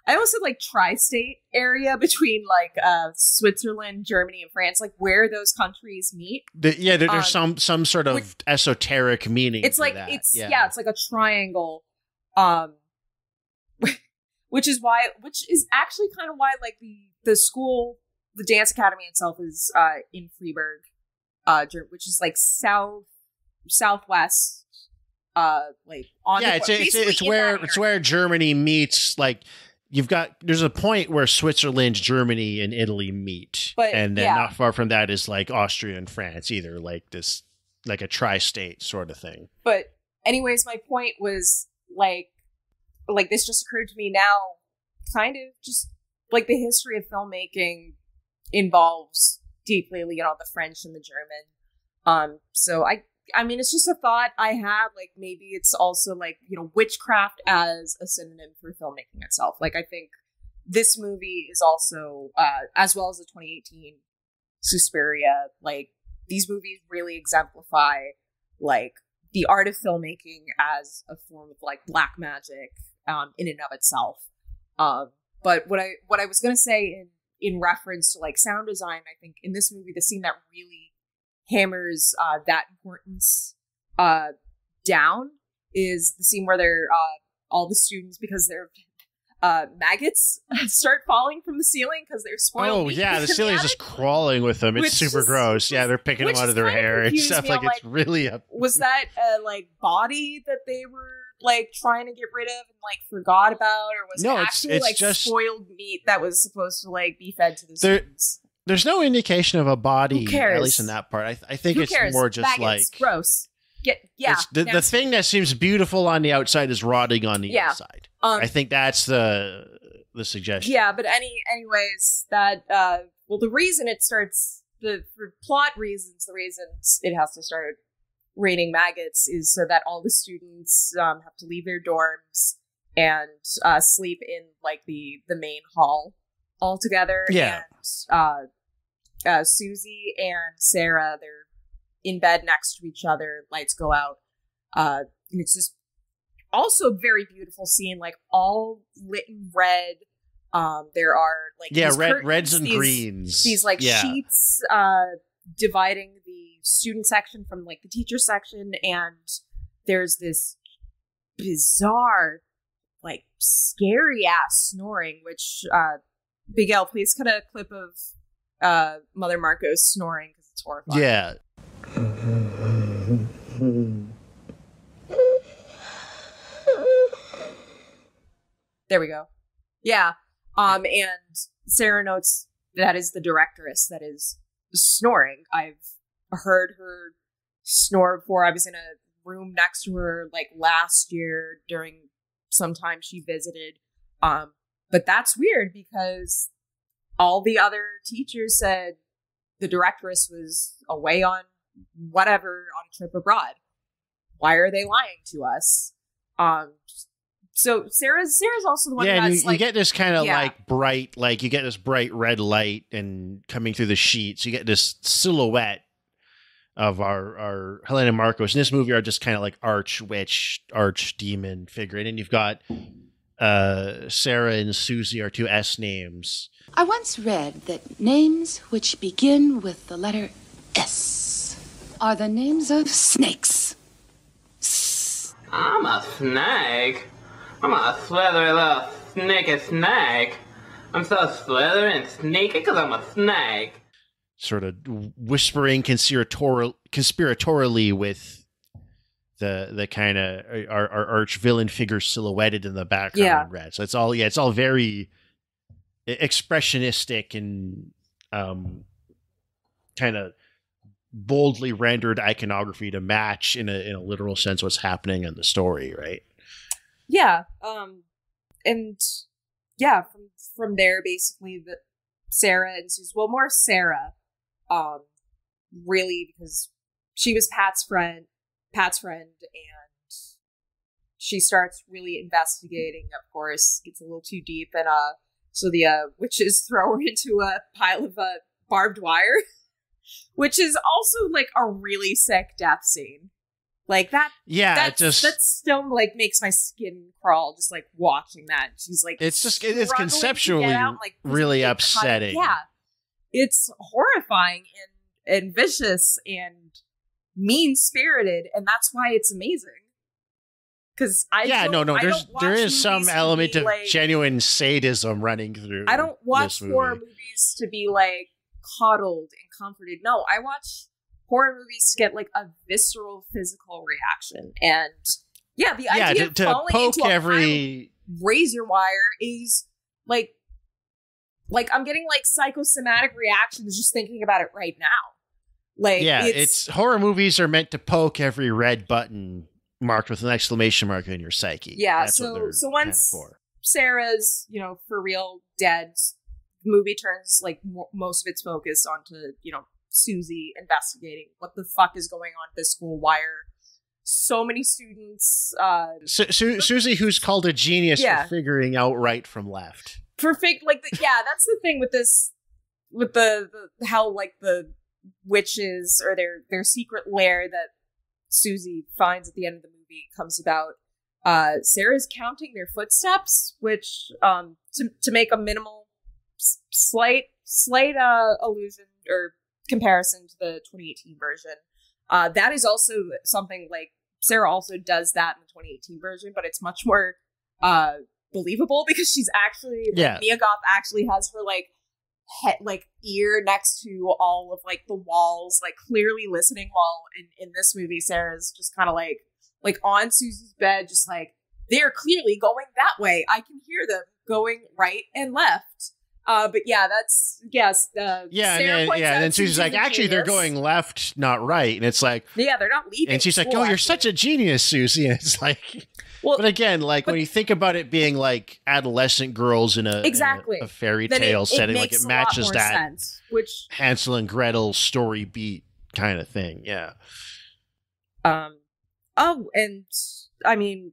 I almost said like tri-state area between like Switzerland, Germany, and France, like where those countries meet. There's some sort of esoteric meaning. It's like that. it's like a triangle, which is actually kind of why like the school, the dance academy itself is in Freiburg, which is like southwest, like on it's where Germany meets like. There's a point where Switzerland, Germany, and Italy meet. And then not far from that is like Austria and France, either like this, like a tri-state sort of thing. But anyways, my point was like this just occurred to me now, kind of just like the history of filmmaking involves deeply, the French and the German. So I mean, it's just a thought I had, like, maybe it's also, like, witchcraft as a synonym for filmmaking itself. Like, I think this movie is also, as well as the 2018 Suspiria, like, these movies really exemplify, like, the art of filmmaking as a form of, like, black magic in and of itself. But what I was going to say in reference to, like, sound design, I think in this movie, the scene that really hammers that importance down is the scene where they're all the students, because they're maggots, start falling from the ceiling because they're spoiled. Oh yeah, the ceiling's just crawling with them. It's super gross. Yeah, they're picking them out of their hair and stuff. Like, it's really was that a like body that they were like trying to get rid of and like forgot about, or was it actually like just spoiled meat that was supposed to like be fed to the students? There's no indication of a body, Who cares? At least in that part. I think it's more just maggots, like gross. The thing that seems beautiful on the outside is rotting on the inside. I think that's the suggestion. Yeah, but anyways, that the reason it starts, for plot reasons, the reasons it has to start raining maggots is so that all the students have to leave their dorms and sleep in like the main hall all together. Yeah. And Susie and Sarah, they're in bed next to each other, lights go out, and it's just also a very beautiful scene, like all lit in red. There are like reds and greens, these like sheets dividing the student section from like the teacher section, and there's this bizarre, like scary ass snoring, which Big L, please cut a clip of Mother Marco's snoring because it's horrifying. Yeah. There we go. Yeah. And Sarah notes that is the directress that is snoring. I've heard her snore before. I was in a room next to her like last year during some time she visited. But that's weird because all the other teachers said the directress was away on whatever, on a trip abroad. Why are they lying to us? So Sarah's also the one that's you get this kind of like bright, like you get this bright red light and coming through the sheets. You get this silhouette of our Helena Marcos in this movie are just kind of like arch witch, arch demon figure. And then you've got Sarah and Susie are two S names. I once read that names which begin with the letter S are the names of snakes. I'm a snake. I'm a slithery little snaky snake. I'm so slithery and sneaky because I'm a snake. Sort of whispering conspiratorially with the kind of our arch villain figure silhouetted in the background in red. So it's all very expressionistic and kind of boldly rendered iconography to match in a literal sense what's happening in the story, right? Yeah. And yeah, from there basically Sarah and Susie, well, more Sarah, really because she was Pat's friend, and she starts really investigating. Of course, gets a little too deep, and so the witches throw her into a pile of barbed wire, which is also like a really sick death scene. Like that, yeah, that still like makes my skin crawl just like watching that. She's like, it is conceptually really upsetting. Yeah, it's horrifying and vicious and mean spirited, and that's why it's amazing. Because there is some element of like, genuine sadism running through. I don't watch horror movies to be like coddled and comforted. No, I watch horror movies to get like a visceral physical reaction, and the idea of falling poke into every razor wire is like I'm getting like psychosomatic reactions just thinking about it right now. Like, it's horror movies are meant to poke every red button marked with an exclamation mark in your psyche. Yeah, that's so once Sarah's for real dead, the movie turns like most of its focus onto Susie investigating what the fuck is going on at this school. Why are so many students Susie, who's called a genius for figuring out right from left. That's the thing with this, with the how like the witches or their secret lair that Susie finds at the end of the movie comes about. Sarah's counting their footsteps, which to make a minimal slight allusion or comparison to the 2018 version. That is also something like Sarah also does that in the 2018 version, but it's much more believable because she's actually Mia Goth actually has her ear next to all of like the walls, like clearly listening, while in this movie Sarah's just kind of like on Susie's bed, just like they're clearly going that way. I can hear them going right and left. But that's and then Susie's like, actually, they're going left, not right, and it's like, they're not leaving. And she's like, oh, you're such a genius, Susie. And it's like, but again, like when you think about it being like adolescent girls in a fairy tale setting, like it matches that sense, which Hansel and Gretel story beat kind of thing, yeah. And I mean,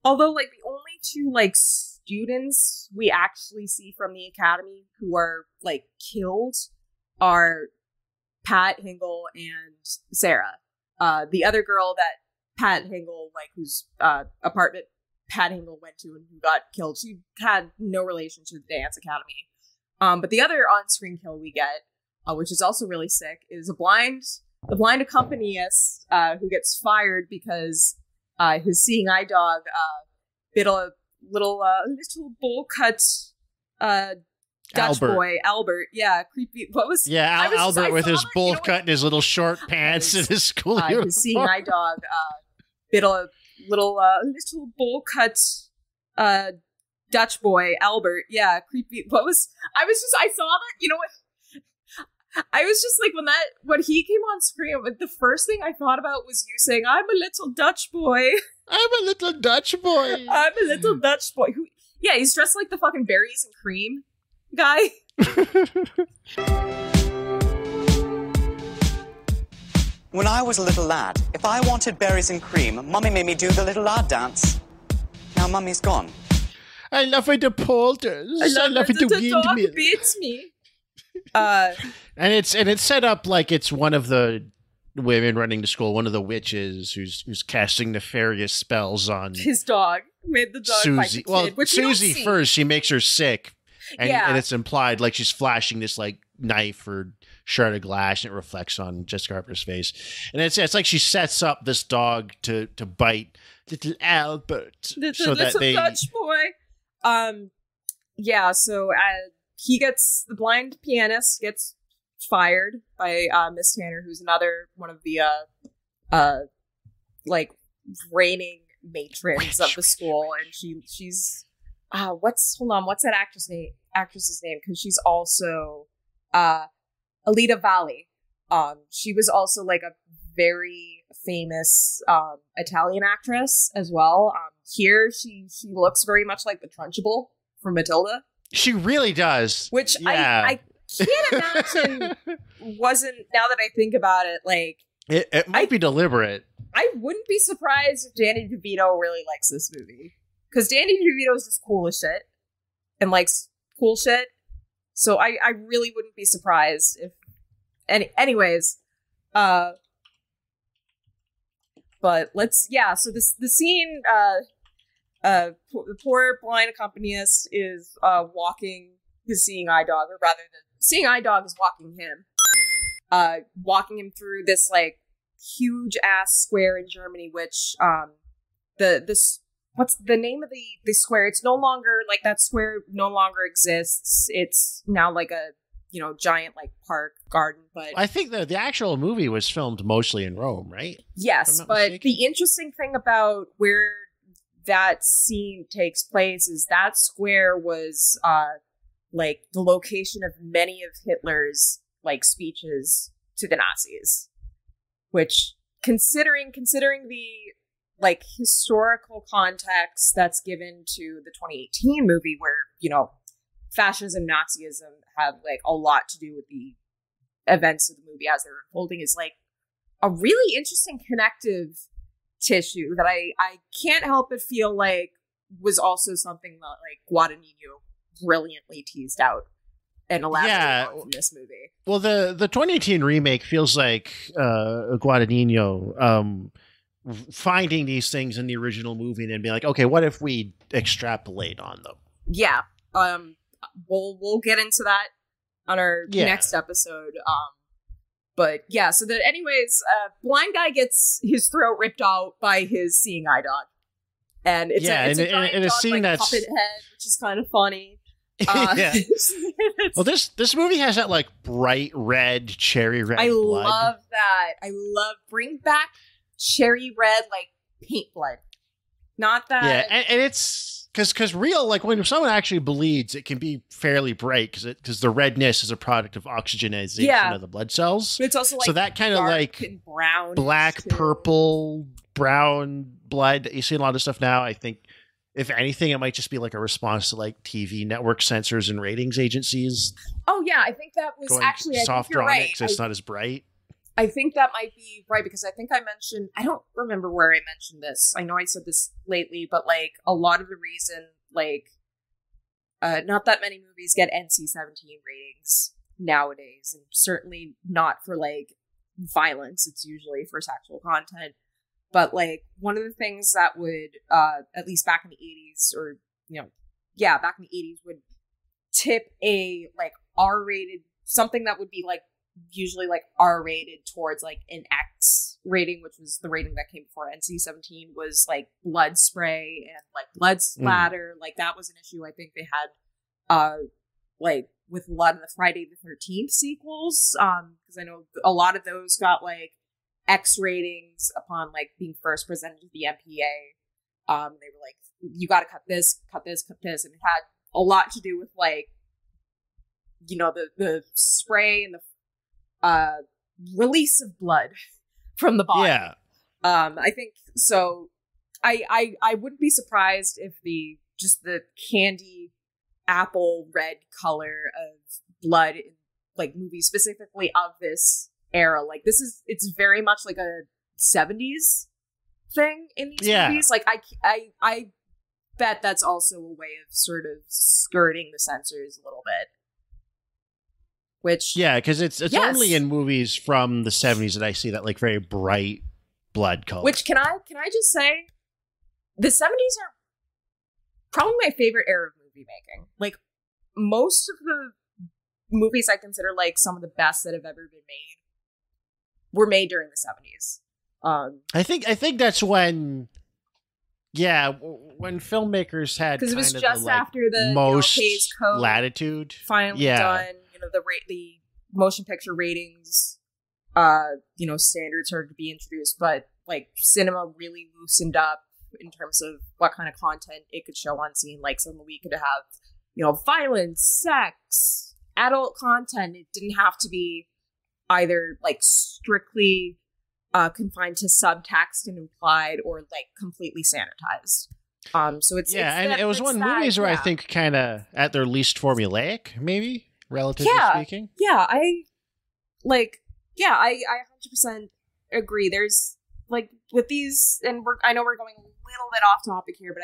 although like the only two like students we actually see from the academy who are like killed are Pat Hingle and Sarah. The other girl that Pat Hingle, like whose apartment Pat Hingle went to and who got killed, she had no relation to the dance academy. But the other on-screen kill we get, which is also really sick, is the blind accompanist who gets fired because his seeing eye dog bit a little bowl cut Dutch boy Albert. Yeah, creepy. What was Albert with his bowl cut and his little short pants and his school uniform. His seeing eye dog bit a little bowl cut Dutch boy Albert. Yeah, creepy. I saw that. I was just like, when he came on screen, the first thing I thought about was you saying, "I'm a little Dutch boy." I'm a little Dutch boy. I'm a little Dutch boy. He's dressed like the fucking berries and cream guy. When I was a little lad, if I wanted berries and cream, Mummy made me do the little lad dance. Now Mummy's gone. I love it, the poulters. I love it, the dog windmill. beats me. And it's set up like it's one of the women running the school, one of the witches who's casting nefarious spells on his dog. Made the dog Susie. Bite the kid, Susie first, she makes her sick, and it's implied like she's flashing this like knife or shard of glass, and it reflects on Jessica Harper's face, and it's like she sets up this dog to bite little Albert, so that they Dutch boy. So the blind pianist gets fired by Miss Tanner, who's another one of the reigning matrons of the school, and she's what's that actress's name, because she's also Alida Valli. She was also like a very famous Italian actress as well. Here she looks very much like the Trunchbull from Matilda. She really does. Which can't imagine wasn't, now that I think about it, like it might be deliberate. I wouldn't be surprised if Danny DeVito really likes this movie. Because Danny DeVito is just cool as shit and likes cool shit. So I really wouldn't be surprised if anyways. But so the scene, the poor blind accompanist is walking his seeing eye dog, or rather the seeing eye dog is walking him through this like huge ass square in Germany, which what's the name of the square? It's no longer like that square no longer exists. It's now like a giant like park garden. But I think the actual movie was filmed mostly in Rome, right? Yes, but mistaken. The interesting thing about where that scene takes place is that square was like the location of many of Hitler's like speeches to the Nazis, which considering the like historical context that's given to the 2018 movie, where fascism, Nazism have like a lot to do with the events of the movie as they're unfolding, is like a really interesting connective tissue that I can't help but feel like was also something that like Guadagnino brilliantly teased out and elaborated in this movie. Well, the 2018 remake feels like Guadagnino finding these things in the original movie and then being like, okay, what if we extrapolate on them? Yeah. We'll get into that on our next episode. But yeah, so that anyways, blind guy gets his throat ripped out by his seeing eye dog. And it's a giant dog, scene like, that's puppet head, which is kind of funny. Well, this movie has that like bright red, cherry red blood. Love that. Bring back cherry red like paint blood. Not that. Yeah, and it's because real, like when someone actually bleeds, it can be fairly bright because the redness is a product of oxygenation of the blood cells. But it's also like so that kind of like brown, black, purple, brown blood that you see in a lot of stuff now. I think if anything, it might just be like a response to like TV network censors and ratings agencies. Oh yeah, I think that was actually softer on right. it because it's not as bright. I think that might be right, because I think I mentioned, I don't remember where I mentioned this. I know I said this lately, but like a lot of the reason, like, not that many movies get NC-17 ratings nowadays, and certainly not for like violence. It's usually for sexual content. But like one of the things that would, at least back in the 80s, or, back in the 80s would tip a like R-rated, something that would be like usually like R-rated towards like an X rating, which was the rating that came before NC-17, was like blood spray and like blood splatter. Like that was an issue I think they had like with a lot of the Friday the 13th sequels, because I know a lot of those got like X ratings upon like being first presented to the MPA. They were like, you got to cut this, and it had a lot to do with like the spray and the release of blood from the body. Yeah. I think so. I wouldn't be surprised if the candy apple red color of blood in like movies specifically of this era, like it's very much like a 70s thing in these movies. Like I bet that's also a way of sort of skirting the censors a little bit. Which because it's only in movies from the 70s that I see that like very bright blood color. Which can I just say, the 70s are probably my favorite era of movie making. Like most of the movies I consider like some of the best that have ever been made were made during the 70s. I think that's when when filmmakers had, because it was just after the most Hays Code latitude finally done. The motion picture ratings, standards started to be introduced, but like cinema really loosened up in terms of what kind of content it could show on scene. Like suddenly we could have, violence, sex, adult content. It didn't have to be either like strictly confined to subtext and implied, or like completely sanitized. So it's and it was one of movies where I think kind of at their least formulaic, maybe. relatively speaking. Yeah, I 100% agree. There's like with these, and I know we're going a little bit off topic here, but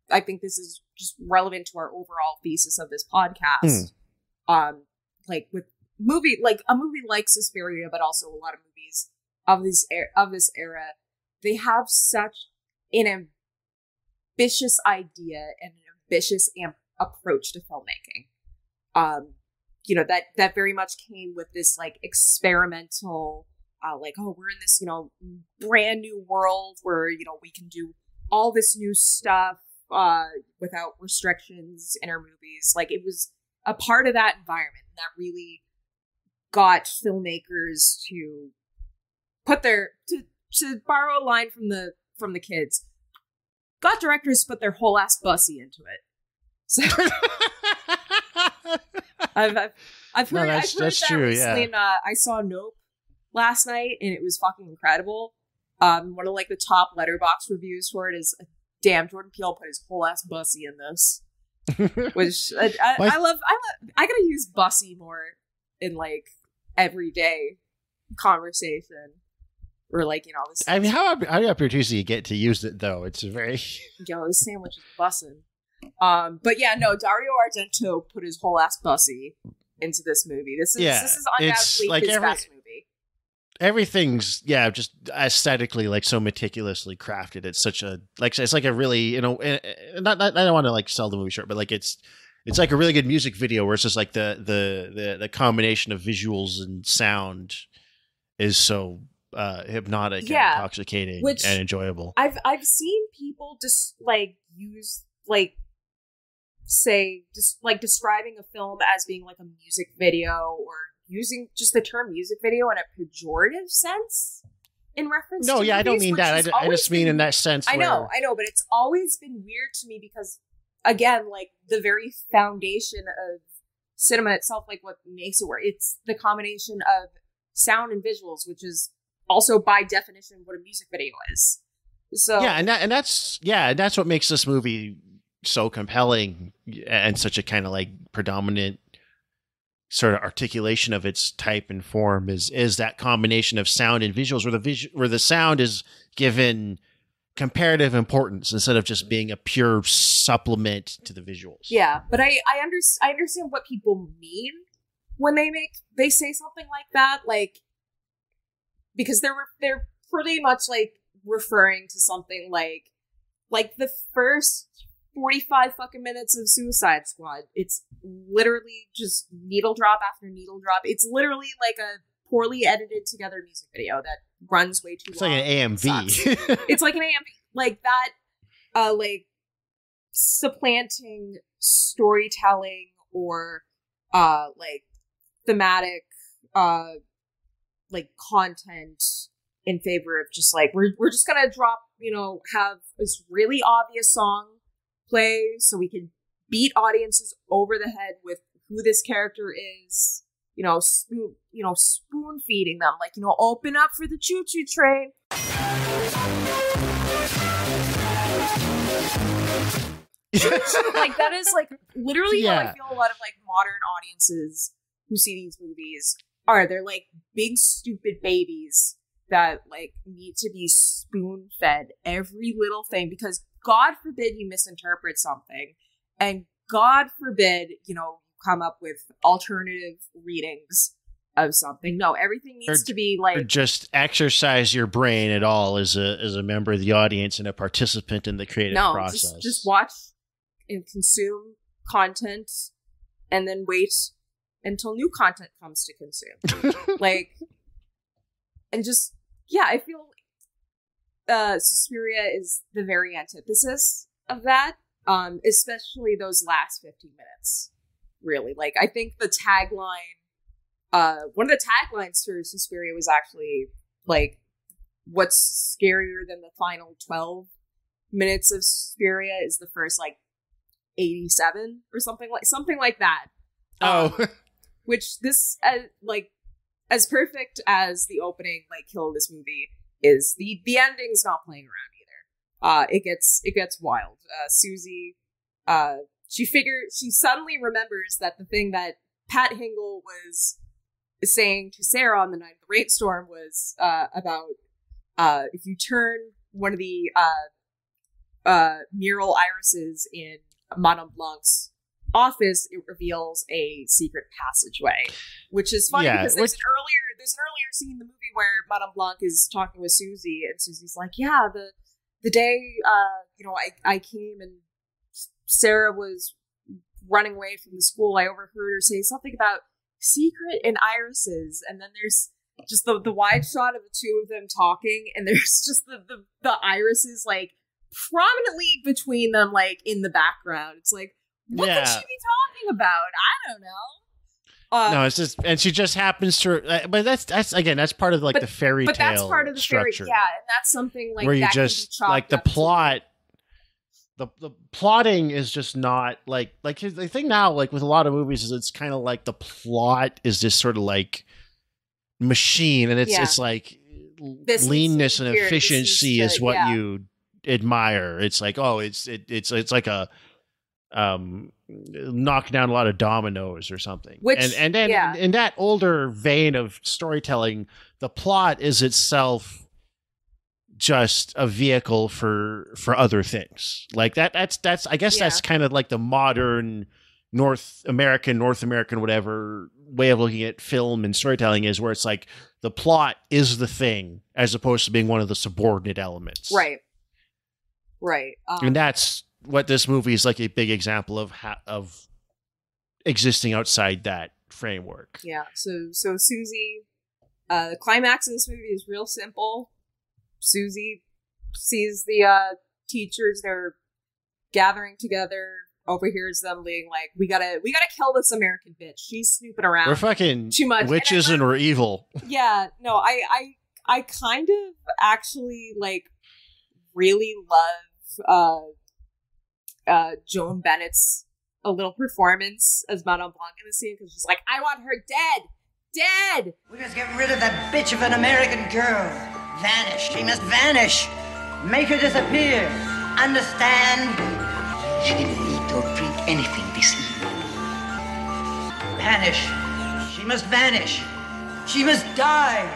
I think this is just relevant to our overall thesis of this podcast. Like with a movie like Suspiria, but also a lot of movies of this era, they have such an ambitious idea and an ambitious approach to filmmaking. That very much came with this like experimental, we're in this, brand new world where, we can do all this new stuff, without restrictions in our movies. Like it was a part of that environment that really got filmmakers to put to borrow a line from the kids, got directors to put their whole ass bussy into it. So I've heard that true, recently. yeah. I saw Nope last night, and it was fucking incredible. One of like the top letterbox reviews for it is, "Damn, Jordan Peele put his whole ass bussy in this," which I love. I gotta use bussy more in like everyday conversation, or like this. I mean, how opportunity you get to use it though? It's a very this sandwich is bussin'. But yeah, no, Dario Argento put his whole ass bussy into this movie. This is undoubtedly like his best movie. Everything's just aesthetically like so meticulously crafted. It's such a it's like a really I don't want to like sell the movie short, but like it's like a really good music video where it's just like the combination of visuals and sound is so hypnotic and intoxicating and enjoyable. I've seen people just like use like say just like describing a film as being like a music video, or using just the term music video in a pejorative sense in reference to movies, I don't mean that. I just mean in that sense. I know, but it's always been weird to me because, again, like the very foundation of cinema itself, like what makes it work, it's the combination of sound and visuals, which is also by definition what a music video is. So and that's what makes this movie so compelling and such a kind of like predominant sort of articulation of its type and form is that combination of sound and visuals, where the sound is given comparative importance instead of just being a pure supplement to the visuals. Yeah, but I understand what people mean when they say something like that, like because they're pretty much like referring to something like the first 45 fucking minutes of Suicide Squad. It's literally just needle drop after needle drop. It's literally like a poorly edited together music video that runs way too long. It's like an AMV. It's like an AMV. Like that, like supplanting storytelling or like thematic like content in favor of just like we're just gonna drop, have this really obvious song play so we can beat audiences over the head with who this character is, spoon feeding them, like, open up for the choo-choo train. Like that is like literally how I feel a lot of like modern audiences who see these movies are. They're like big stupid babies that like need to be spoon fed every little thing because God forbid you misinterpret something, and God forbid, come up with alternative readings of something. No, everything needs to be like... Or just exercise your brain at all as a member of the audience and a participant in the creative process. Just watch and consume content and then wait until new content comes to consume. And just, I feel Suspiria is the very antithesis of that, especially those last 15 minutes, really. Like, I think the tagline, one of the taglines for Suspiria was actually, like, what's scarier than the final 12 minutes of Suspiria is the first, like, 87 or something like that. Which this, like, as perfect as the opening, like, kill of this movie is, the ending's not playing around either. It gets wild. Susie, she suddenly remembers that the thing that Pat Hingle was saying to Sarah on the night of the rainstorm was about if you turn one of the mural irises in Madame Blanc's office, it reveals a secret passageway, which is funny because there's an earlier scene in the movie where Madame Blanc is talking with Susie, and Susie's like, yeah, the day I came and Sarah was running away from the school, I overheard her say something about secret and irises, and then there's just the wide shot of the two of them talking, and there's just the irises like prominently between them, like in the background. It's like, what could she be talking about? I don't know. No, it's just, and she just happens to. But that's again, that's part of like the fairy tale. But that's part of the structure. And that's something like where you that just like the plot. The plotting is just not like the thing now, like with a lot of movies, is it's kind of like the plot is this sort of like machine, and it's like leanness and efficiency is what you admire. It's like, oh, it's like a knock down a lot of dominoes or something. And then in that older vein of storytelling, the plot is itself just a vehicle for other things like that. That's I guess that's kind of like the modern North American whatever way of looking at film and storytelling is, where it's like the plot is the thing as opposed to being one of the subordinate elements. Right. And that's what this movie is like, a big example of existing outside that framework. Yeah. So Susie, the climax of this movie is real simple. Susie sees the teachers, they're gathering together, overhears them being like, we gotta kill this American bitch. She's snooping around. We're fucking too much witches and we're evil. Yeah, no, I kind of actually like really love Joan Bennett's a little performance as Madame Blanc in the scene, because she's like, I want her dead. We must get rid of that bitch of an American girl. Vanish. She must vanish. Make her disappear. Understand? She didn't eat or drink anything this evening. Vanish. She must vanish. She must die.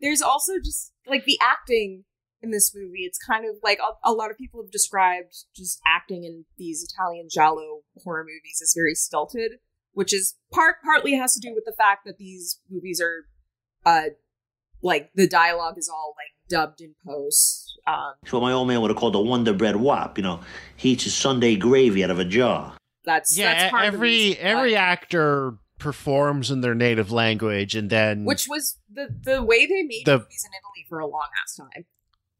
There's also just like the acting in this movie. It's kind of like a lot of people have described just acting in these Italian giallo horror movies as very stilted, which is partly has to do with the fact that these movies are like the dialogue is all like dubbed in post. So my old man would have called a Wonder Bread wop. He eats his Sunday gravy out of a jar. That's part every actor performs in their native language, and then which was the way they made movies in Italy for a long ass time.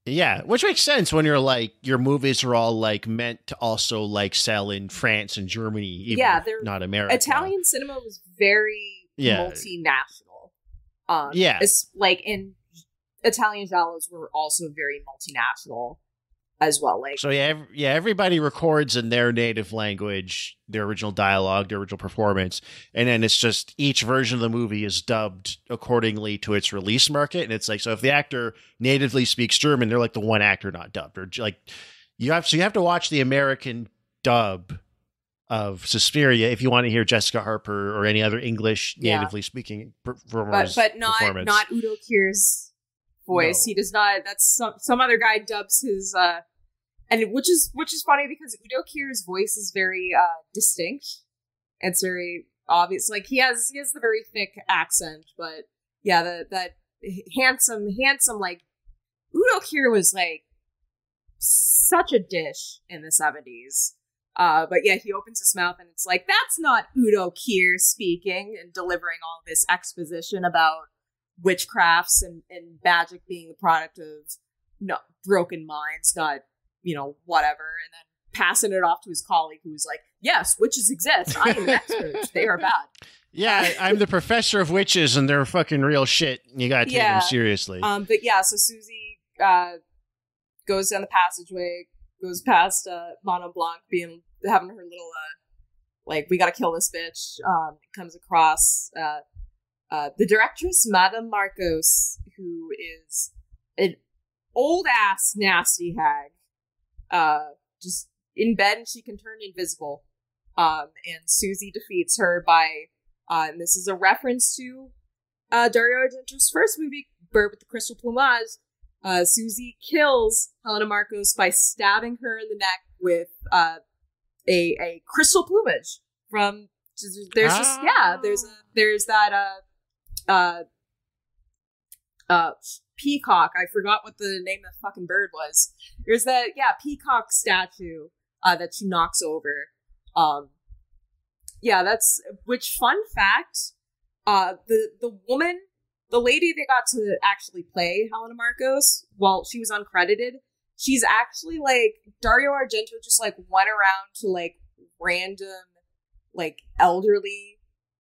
Yeah, which makes sense when you're like, your movies are all like meant to also like sell in France and Germany, even if not America. Italian cinema was very multinational. Like in Italian giallos were also very multinational as well. Like, so everybody records in their native language, their original dialogue, their original performance, and then it's just each version of the movie is dubbed accordingly to its release market. And it's like, so if the actor natively speaks German, they're like the one actor not dubbed, or like you have to watch the American dub of Suspiria if you want to hear Jessica Harper or any other English natively speaking performers. But not Udo Kier's voice. No. He does not. That's some other guy dubs his and which is funny because Udo Kier's voice is very distinct. It's very obvious. Like he has the very thick accent, but yeah, that handsome like Udo Kier was like such a dish in the 70s. But yeah, he opens his mouth and it's like, that's not Udo Kier speaking and delivering all this exposition about witchcrafts and magic being the product of broken minds, not, whatever. And then passing it off to his colleague who was like, yes, witches exist. I am an expert. They are bad. Yeah, I'm the professor of witches and they're fucking real shit. You gotta take them seriously. But yeah, so Susie goes down the passageway, goes past Madame Blanc having her little we gotta kill this bitch. Comes across the directress, Madame Marcos, who is an old ass nasty hag, just in bed and she can turn invisible. And Susie defeats her by, and this is a reference to Dario Argento's first movie, Bird with the Crystal Plumage. Susie kills Helena Marcos by stabbing her in the neck with a crystal plumage from. There's that peacock. I forgot what the name of the fucking bird was. There's that peacock statue that she knocks over. That's which. Fun fact: the woman. The lady that got to actually play Helena Marcos, while she was uncredited, she's actually like Dario Argento just like went around to like random like elderly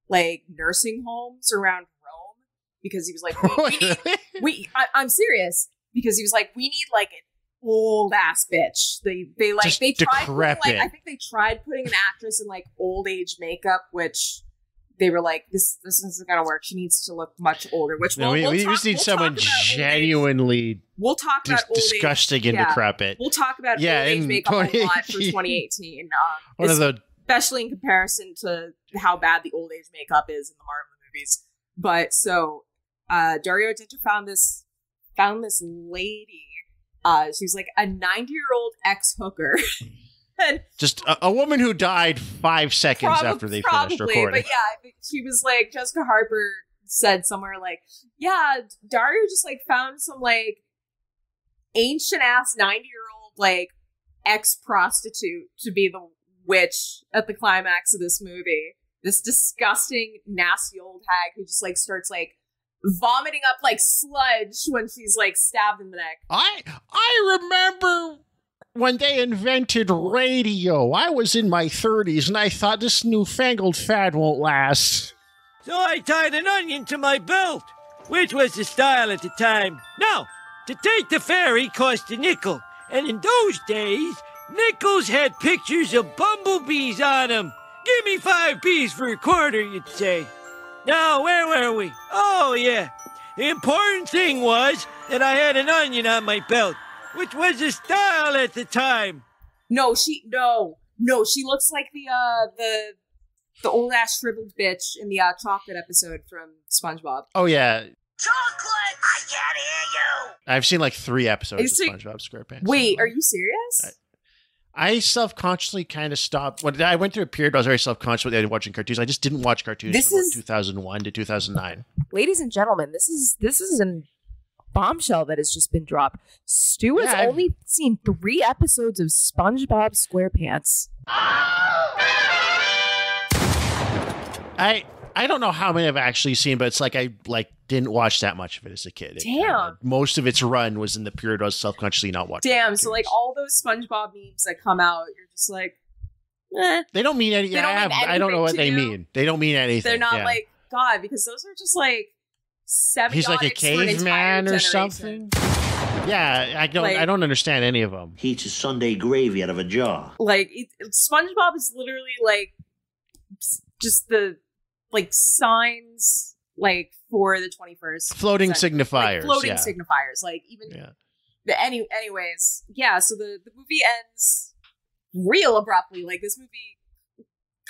like nursing homes around Rome because he was like, I'm serious, because he was like, we need like an old ass bitch. They tried putting, like, I think they tried putting an actress in like old age makeup, which. They were like, this isn't gonna work. She needs to look much older. Which we just need someone genuinely. We'll talk about disgusting old age. and decrepit. We'll talk about old age makeup a lot for 2018. Especially in comparison to how bad the old age makeup is in the Marvel movies. But so Dario Argento found this lady. She was like a 90-year-old ex-hooker. And just a woman who died 5 seconds after they finished recording. But yeah, she was like, Jessica Harper said somewhere like, yeah, Dario just like found some like ancient ass 90-year-old like ex-prostitute to be the witch at the climax of this movie. This disgusting, nasty old hag who just like starts like vomiting up like sludge when she's like stabbed in the neck. I remember when they invented radio. I was in my 30s and I thought this newfangled fad won't last. So I tied an onion to my belt, which was the style at the time. Now, to take the ferry cost a nickel, and in those days, nickels had pictures of bumblebees on them. Give me 5 B's for a quarter, you'd say. Now, where were we? Oh, yeah. The important thing was that I had an onion on my belt, which was the style at the time. No, she looks like the old ass shriveled bitch in the chocolate episode from SpongeBob. Oh yeah, chocolate! I can't hear you. I've seen like 3 episodes of SpongeBob SquarePants. Wait, are you serious? I self-consciously kind of stopped. When I went through a period where I was very self-conscious with watching cartoons. I just didn't watch cartoons from 2001 to 2009. Ladies and gentlemen, this is an bombshell that has just been dropped. Stu has only seen 3 episodes of SpongeBob SquarePants. I don't know how many I've actually seen, but it's like I didn't watch that much of it as a kid. Damn. Most of its run was in the period I was self-consciously not watching. Damn, so like all those SpongeBob memes that come out, you're just like, eh. They don't mean anything. I don't know what they mean. They don't mean anything. They're not like, God, because those are just like he's like a caveman or something. Yeah, I don't understand any of them. He eats a Sunday gravy out of a jar. Like SpongeBob is literally like just the like signs like for the 21st floating signifiers. Like, signifiers. Like even anyways, yeah. So the movie ends real abruptly. Like this movie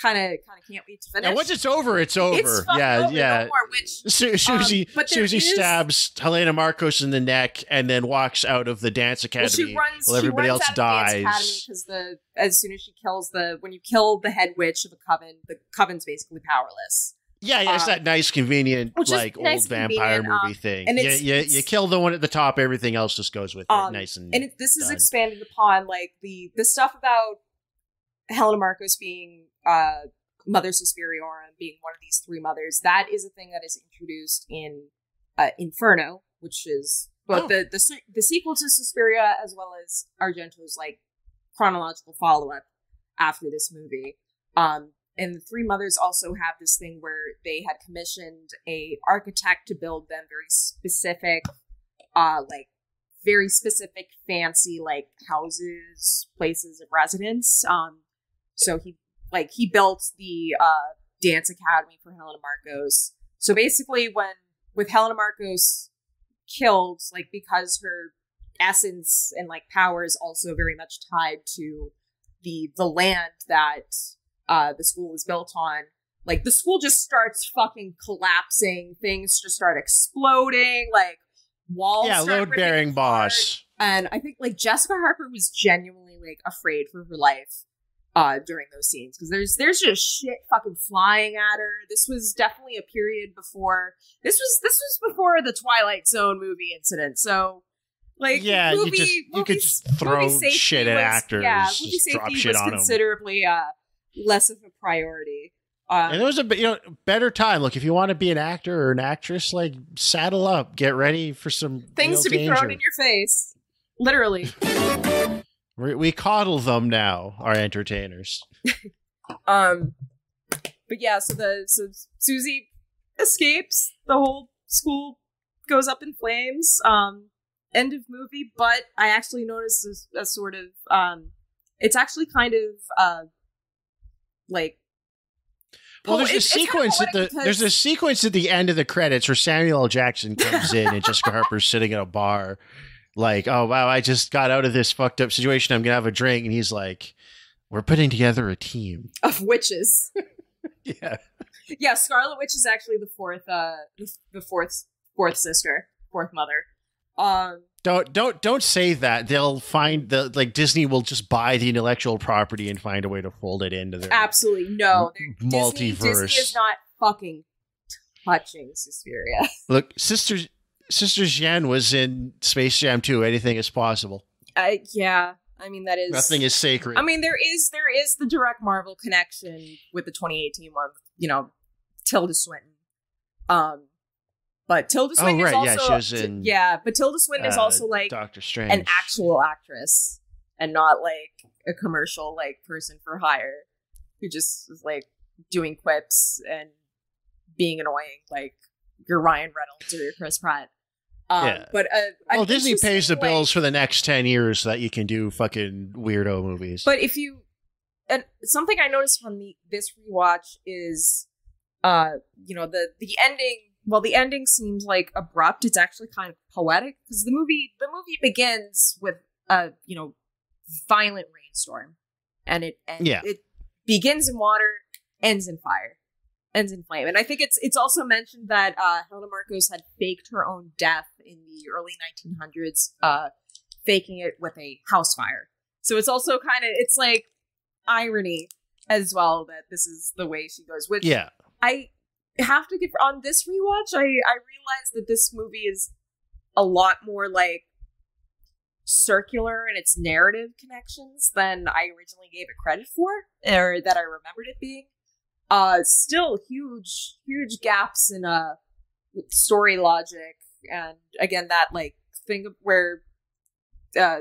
kind of can't wait to finish. And once it's over, it's over. It's over. No more, Susie stabs Helena Marcos in the neck and then walks out of the dance academy while everybody else dies. Because as soon as she kills when you kill the head witch of a coven, the coven's basically powerless. Yeah, it's that nice, convenient, like old vampire movie thing. And you kill the one at the top, everything else just goes with it. Nice and this is expanded upon like the stuff about Helena Marcos being Mother Suspiriorum, being one of these 3 mothers. That is a thing that is introduced in Inferno, which is both the sequel to Suspiria as well as Argento's like chronological follow-up after this movie. And the 3 mothers also have this thing where they had commissioned a architect to build them very specific fancy like houses, places of residence. So he built the dance academy for Helena Marcos. So basically with Helena Marcos killed, like because her essence and like power is also very much tied to the land that the school is built on, like, the school just starts fucking collapsing. Things just start exploding. Like, walls start load-bearing boss. And I think, like, Jessica Harper was genuinely, like, afraid for her life during those scenes. Because there's just shit fucking flying at her. This was definitely a period before... This was before the Twilight Zone movie incident. So... Like, yeah, you could just throw shit at actors. Yeah, just movie drop safety shit was on considerably less of a priority. And there was a better time. Look, if you want to be an actor or an actress, like, saddle up, get ready for some things to be danger. thrown in your face, literally. We coddle them now, our entertainers. But yeah, so Susie escapes. The whole school goes up in flames. End of movie, but I actually noticed a sort of it's actually kind of like, well, there's a sequence there's a sequence at the end of the credits where Samuel L. Jackson comes in and Jessica Harper's sitting at a bar, like, oh wow, I just got out of this fucked up situation, I'm gonna have a drink, and he's like, we're putting together a team of witches. Yeah, Scarlet Witch is actually the fourth sister, fourth mother. Don't say that. They'll find like Disney will just buy the intellectual property and find a way to fold it into their absolutely no multiverse. Disney is not fucking touching Suspiria. Look, Sister Jeanne was in Space Jam 2. Anything is possible. Yeah. I mean, that is nothing is sacred. I mean, there is the direct Marvel connection with the 2018 one. You know, Tilda Swinton. But Tilda Swinton is also... she was in... but Tilda Swinton is also, like, Doctor Strange. An actual actress, and not, like, a commercial, like, person for hire, who just is, like, doing quips and being annoying, like, you're Ryan Reynolds or you're Chris Pratt. But Disney pays the bills for the next 10 years so that you can do fucking weirdo movies. But if you... And something I noticed from this rewatch is, the ending... Well, the ending seems like abrupt. It's actually kind of poetic because the movie begins with a violent rainstorm, and it begins in water, ends in fire, ends in flame. And I think it's also mentioned that Helena Marcos had faked her own death in the early 1900s, faking it with a house fire. So it's also it's like irony as well that this is the way she goes. Which I have to give on this rewatch, I realized that this movie is a lot more like circular in its narrative connections than I originally gave it credit for, or that I remembered it being. Still huge gaps in story logic, and again that like thing where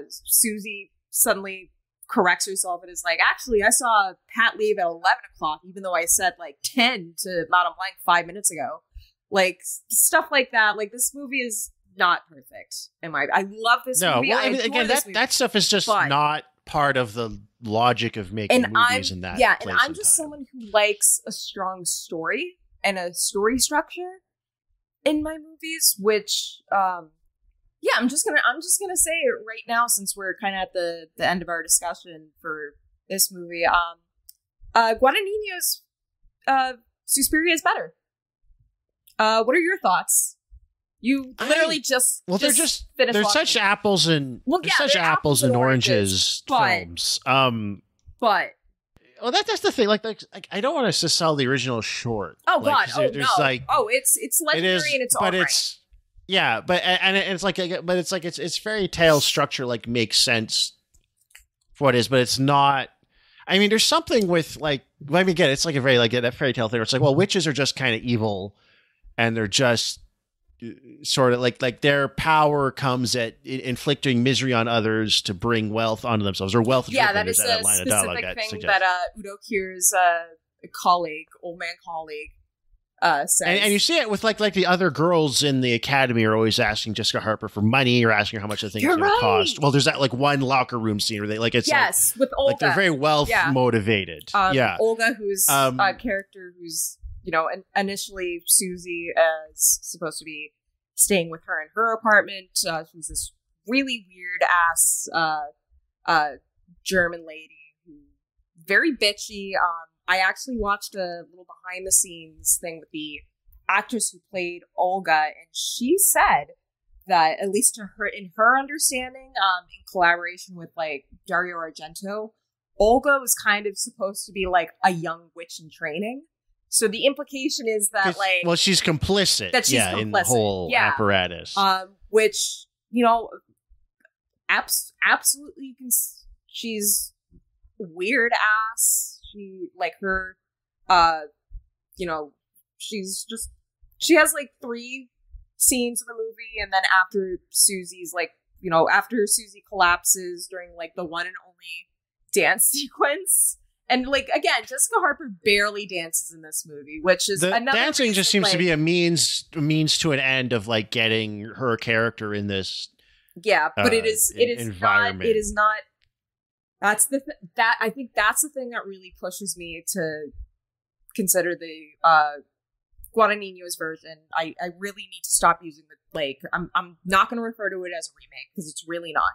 Susie suddenly corrects herself and is like, actually, I saw Pat leave at 11 o'clock, even though I said like 10 to Madame Blanc 5 minutes ago. Like, stuff like that. Like, this movie is not perfect. I love this movie. Well, I mean, again, that stuff is just not part of the logic of making movies in that. Yeah, and I'm just someone who likes a strong story and a story structure in my movies, which I'm just gonna say it right now since we're kind of at the end of our discussion for this movie. Guadagnino's Suspiria is better. What are your thoughts? You literally just finished they're watching. Such apples and such apples and oranges films. But well, that's the thing. Like I don't want us to sell the original short. Oh like, God! It's legendary and it's all right. Yeah, but it's fairy tale structure like makes sense for what it is, but it's not. I mean, there's something with like, I mean, again, it's like a very like that fairy tale thing where it's like, well, witches are just kind of evil, and they're just sort of like their power comes at inflicting misery on others to bring wealth onto themselves, or wealth. Yeah, that is a specific thing that Udo Kier's old man colleague. Says. And you see it with like the other girls in the academy are always asking Jessica Harper for money or asking her how much the thing is going to cost. Well, there's that like one locker room scene where they like it's with Olga. Like they're very wealth motivated. Olga, who's a character who's initially Susie is supposed to be staying with her in her apartment. She's this really weird ass German lady who very bitchy. I actually watched a little behind the scenes thing with the actress who played Olga, and she said that, at least in her understanding, in collaboration with like Dario Argento, Olga was kind of supposed to be like a young witch in training. So the implication is that like, well, she's complicit. That she's complicit. In the whole apparatus. Which, you know, absolutely, she's weird ass. She like her, you know, she has like 3 scenes in the movie, and then after Susie's like, you know, after Susie collapses during like the one and only dance sequence, and like again, Jessica Harper barely dances in this movie, which is another dancing reason, just seems like, to be a means to an end of like getting her character in this. Yeah, but it is environment. Not. It is not. That's that I think that's the thing that really pushes me to consider the Guadagnino's version. I really need to stop using the like. I'm not going to refer to it as a remake because it's really not.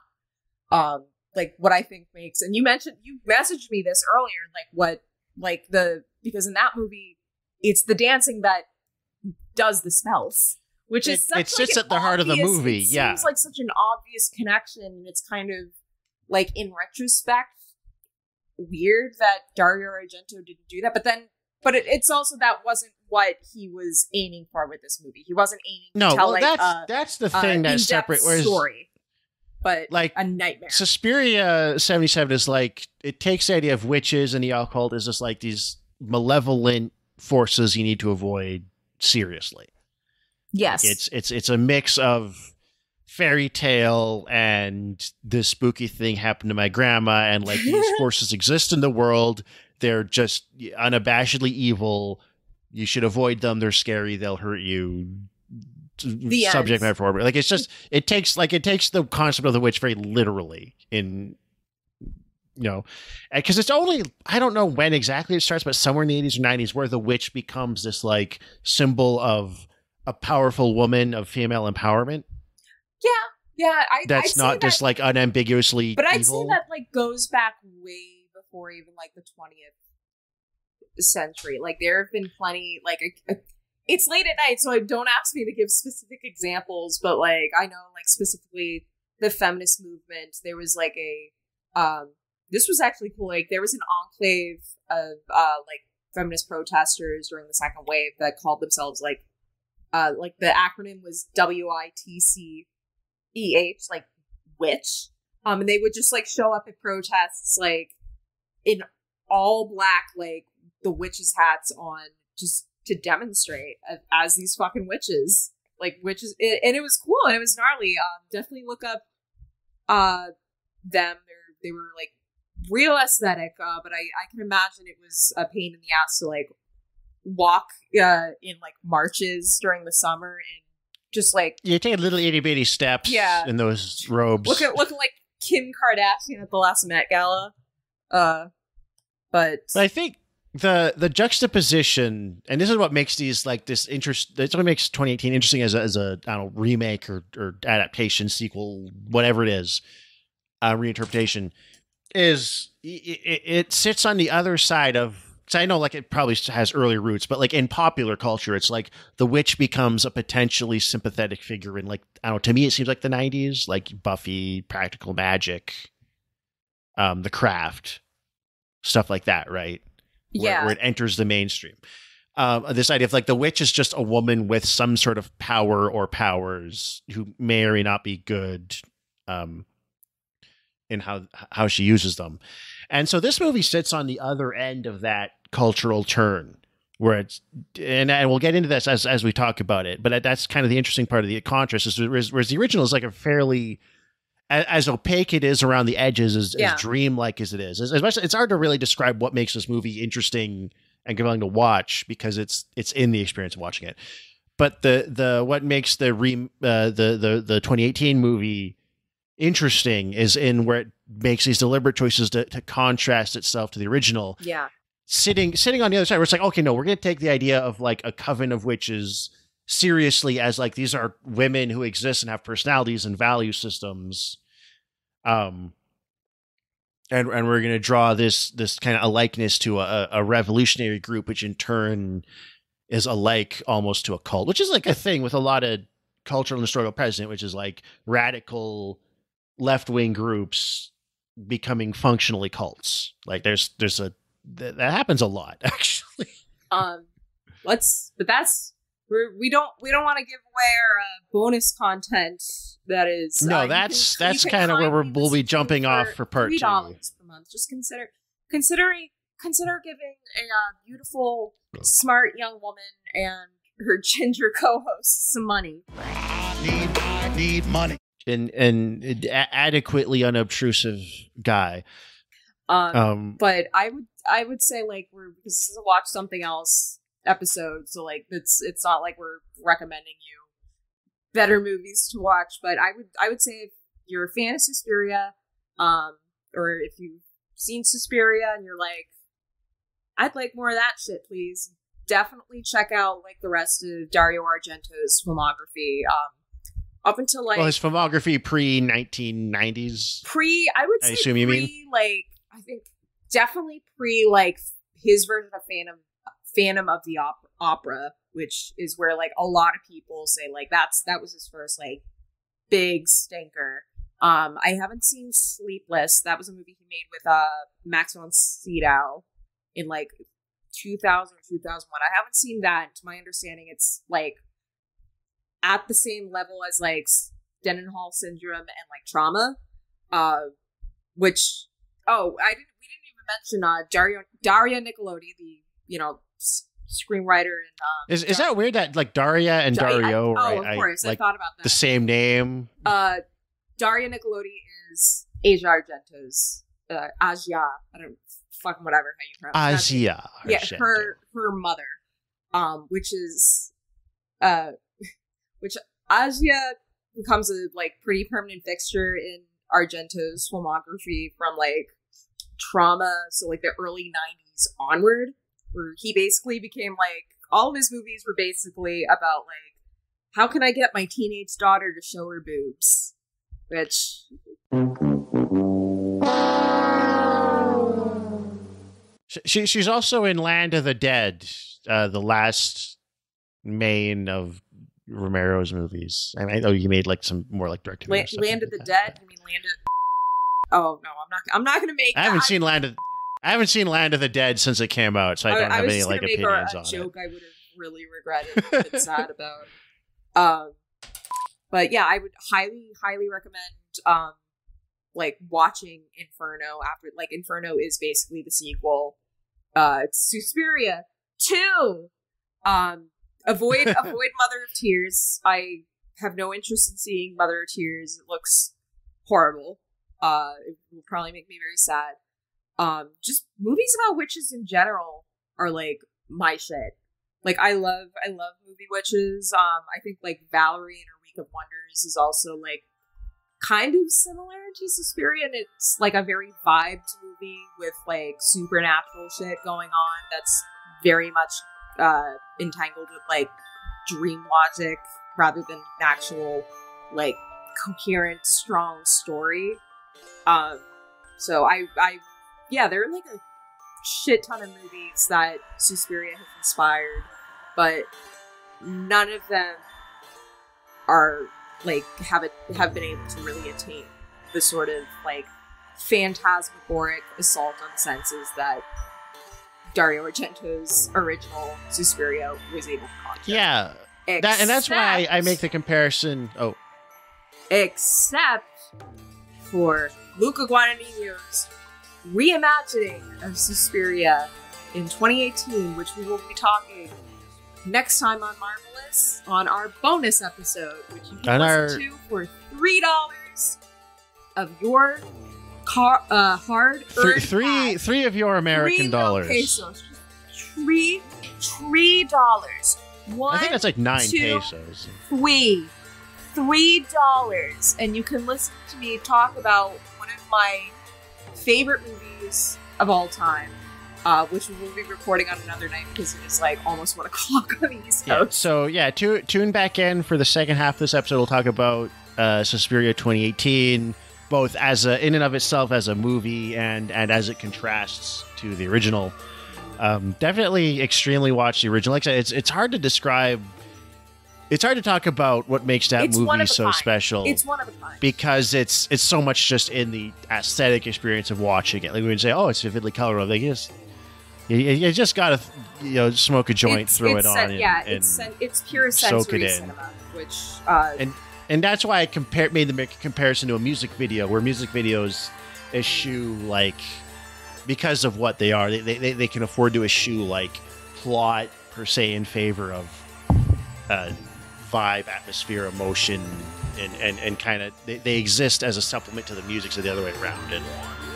Like what I think makes, and you messaged me this earlier, like what, like because in that movie, it's the dancing that does the spells, which is such, it sits at the heart of the movie. It seems like such an obvious connection, and it's kind of like in retrospect weird that Dario Argento didn't do that, but it's also that wasn't what he was aiming for with this movie. He wasn't aiming to tell that's the thing that's separate. Whereas story. But like a nightmare. Suspiria 77 is like, it takes the idea of witches and the occult as just like these malevolent forces you need to avoid seriously. Yes. Like it's a mix of fairy tale and this spooky thing happened to my grandma, and like these forces exist in the world. They're just unabashedly evil. You should avoid them. They're scary. They'll hurt you. The subject matter for it. Like it takes the concept of the witch very literally in, you know, because it's only, I don't know when exactly it starts, but somewhere in the 80s or 90s where the witch becomes this symbol of a powerful woman, of female empowerment. Yeah. That's not just like unambiguously but I'd evil. say that like goes back way before even like the 20th century. Like there have been plenty, like it's late at night, so don't ask me to give specific examples, but like I know like specifically the feminist movement, there was like this was actually cool, like there was an enclave of like feminist protesters during the second wave that called themselves like the acronym was WITCEH, like witch. And they would just like show up at protests like in all black, like the witches' hats on, just to demonstrate as these fucking witches, like witches, and it was cool and it was gnarly. Definitely look up them. They were like real aesthetic, but I can imagine it was a pain in the ass to like walk in like marches during the summer and just like you take little itty bitty steps in those robes, looking like Kim Kardashian at the last Met Gala. But I think the juxtaposition, and this is what makes these like this interest. That's what makes 2018 interesting as a I don't know, remake or adaptation, sequel, whatever it is, reinterpretation, is it sits on the other side of. So I know like it probably has earlier roots, but like in popular culture, it's like the witch becomes a potentially sympathetic figure in like, I don't know, to me it seems like the 90s, like Buffy, Practical Magic, The Craft, stuff like that, right? Where it enters the mainstream. This idea of like the witch is just a woman with some sort of power or powers who may or may not be good in how she uses them. And so this movie sits on the other end of that cultural turn where it's, and we'll get into this as we talk about it, but that's kind of the interesting part of the contrast is whereas the original is like a fairly, as opaque it is around the edges, as dreamlike as it is. It's hard to really describe what makes this movie interesting and compelling to watch because it's in the experience of watching it. But the what makes the 2018 movie interesting is in where it makes these deliberate choices to contrast itself to the original. Yeah. Sitting on the other side where it's like, okay, no, we're going to take the idea of like a coven of witches seriously as like, these are women who exist and have personalities and value systems. And and we're going to draw this kind of a likeness to a revolutionary group, which in turn is alike almost to a cult, which is like a thing with a lot of cultural and historical precedent, which is like radical left-wing groups becoming functionally cults. Like there's that happens a lot, actually. We don't want to give away our bonus content. That is that's kind of where we'll be jumping off for part $3 per month. Just consider giving a beautiful, smart young woman and her ginger co-host some money. I need money. And adequately unobtrusive guy. But I would say like because this is a watch something else episode, so like it's not like we're recommending you better movies to watch. But I would say if you're a fan of Suspiria, or if you've seen Suspiria and you're like, I'd like more of that shit, please. Definitely check out like the rest of Dario Argento's filmography. Up until like his filmography pre-1990s. I would say I assume you mean like I think definitely pre like his version of Phantom of the Opera, which is where like a lot of people say like that was his first like big stinker. I haven't seen Sleepless. That was a movie he made with Max von Sydow in like 2000 or 2001. I haven't seen that. To my understanding, it's like at the same level as like Denenhall syndrome and like Trauma, which we didn't even mention Daria Nicolodi, the screenwriter and is that weird that like Daria and Dario of course I thought about that, the same name. Daria Nicolodi is Asia Argento's Asia. I don't fucking whatever how you pronounce it. Asia. Yeah, her mother, which Asia becomes a like pretty permanent fixture in Argento's filmography from like Trauma, so like the early 90s onward, where he basically became like all of his movies were basically about like how can I get my teenage daughter to show her boobs, which she's also in Land of the Dead, the last main of Romero's movies. I know you made like some more like direct Land of the Dead. You mean Land of? Oh no, I'm not gonna make. I haven't seen Land of the Dead since it came out, so I don't have any like opinions on it. Joke I would have really regretted, been sad about. But yeah, I would highly recommend like watching Inferno after. Like Inferno is basically the sequel. It's Suspiria 2. Avoid Mother of Tears. I have no interest in seeing Mother of Tears. It looks horrible. It will probably make me very sad. Just movies about witches in general are like my shit. Like I love movie witches. I think like Valerie and Her Week of Wonders is also like kind of similar to Suspiria, and it's like a very vibed movie with like supernatural shit going on that's very much entangled with like dream logic rather than an actual like coherent strong story. So I there are like a shit ton of movies that Suspiria has inspired, but none of them are like have been able to really attain the sort of like phantasmagoric assault on senses that Dario Argento's original Suspiria was able to conjure. Yeah, and that's why I make the comparison. Oh, except for Luca Guadagnino's reimagining of Suspiria in 2018, which we will be talking next time on Marvelous on our bonus episode, which you can listen to for $3 of your hard-earned three of your American dollars. Pesos. $3. I think that's like 9 pesos. $3, and you can listen to me talk about one of my favorite movies of all time, which we will be recording on another night because it is like almost 1 o'clock on the East Coast. So tune back in for the second half of this episode. We'll talk about Suspiria 2018. both as in and of itself as a movie and as it contrasts to the original. Definitely extremely watch the original. Like I said, it's hard to describe. It's hard to talk about what makes that movie so special. It's one of a kind. Because it's so much just in the aesthetic experience of watching it. Like we would say, oh, it's vividly colored. Like you just gotta smoke a joint, throw it on, it's pure sensory cinema, which and that's why I made the comparison to a music video, where music videos eschew because of what they are, they can afford to eschew plot per se in favor of vibe, atmosphere, emotion, and kind of they exist as a supplement to the music, so the other way around. And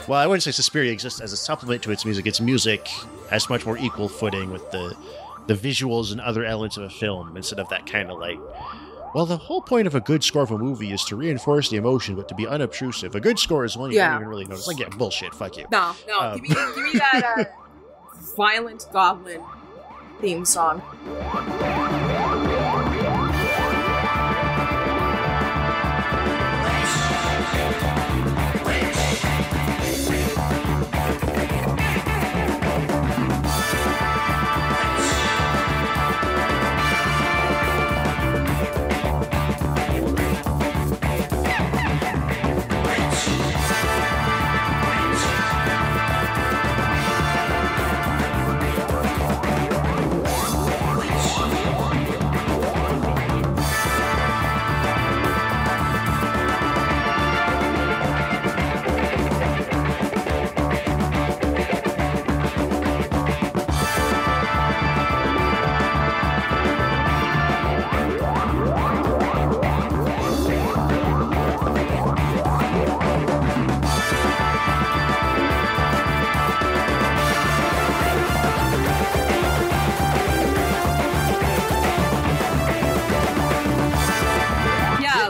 well, I wouldn't say Suspiria exists as a supplement to its music. Its music has much more equal footing with the visuals and other elements of a film, instead of that kind of well, the whole point of a good score of a movie is to reinforce the emotion, but to be unobtrusive. A good score is one you don't even really notice. Like, yeah, bullshit, fuck you. No, give me that violent goblin theme song.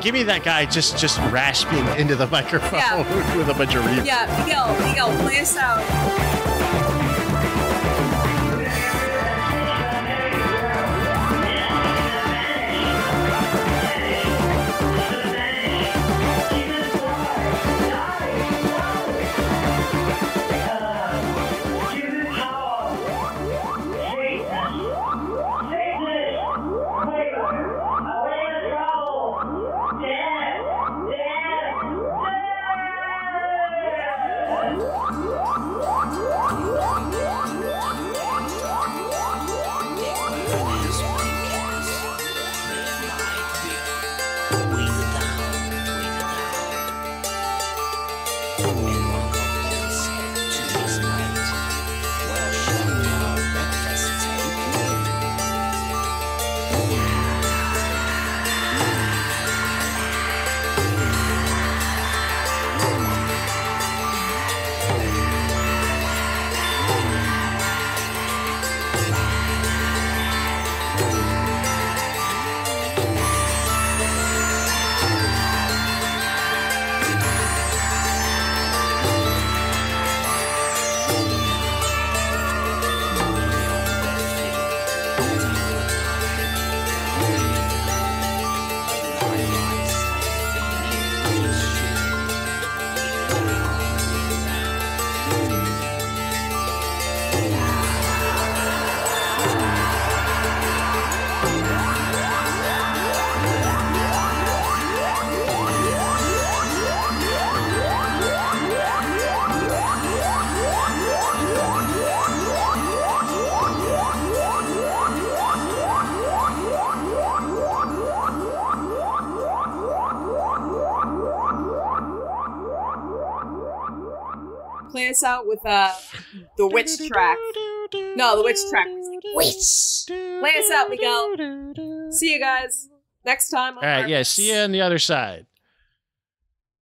Give me that guy just rasping into the microphone with a bunch of reverb. Yeah, Miguel, play us out. Play us out with the witch track. No, the witch track. Witch. Play us out, Miguel. See you guys next time. All right, see you on the other side.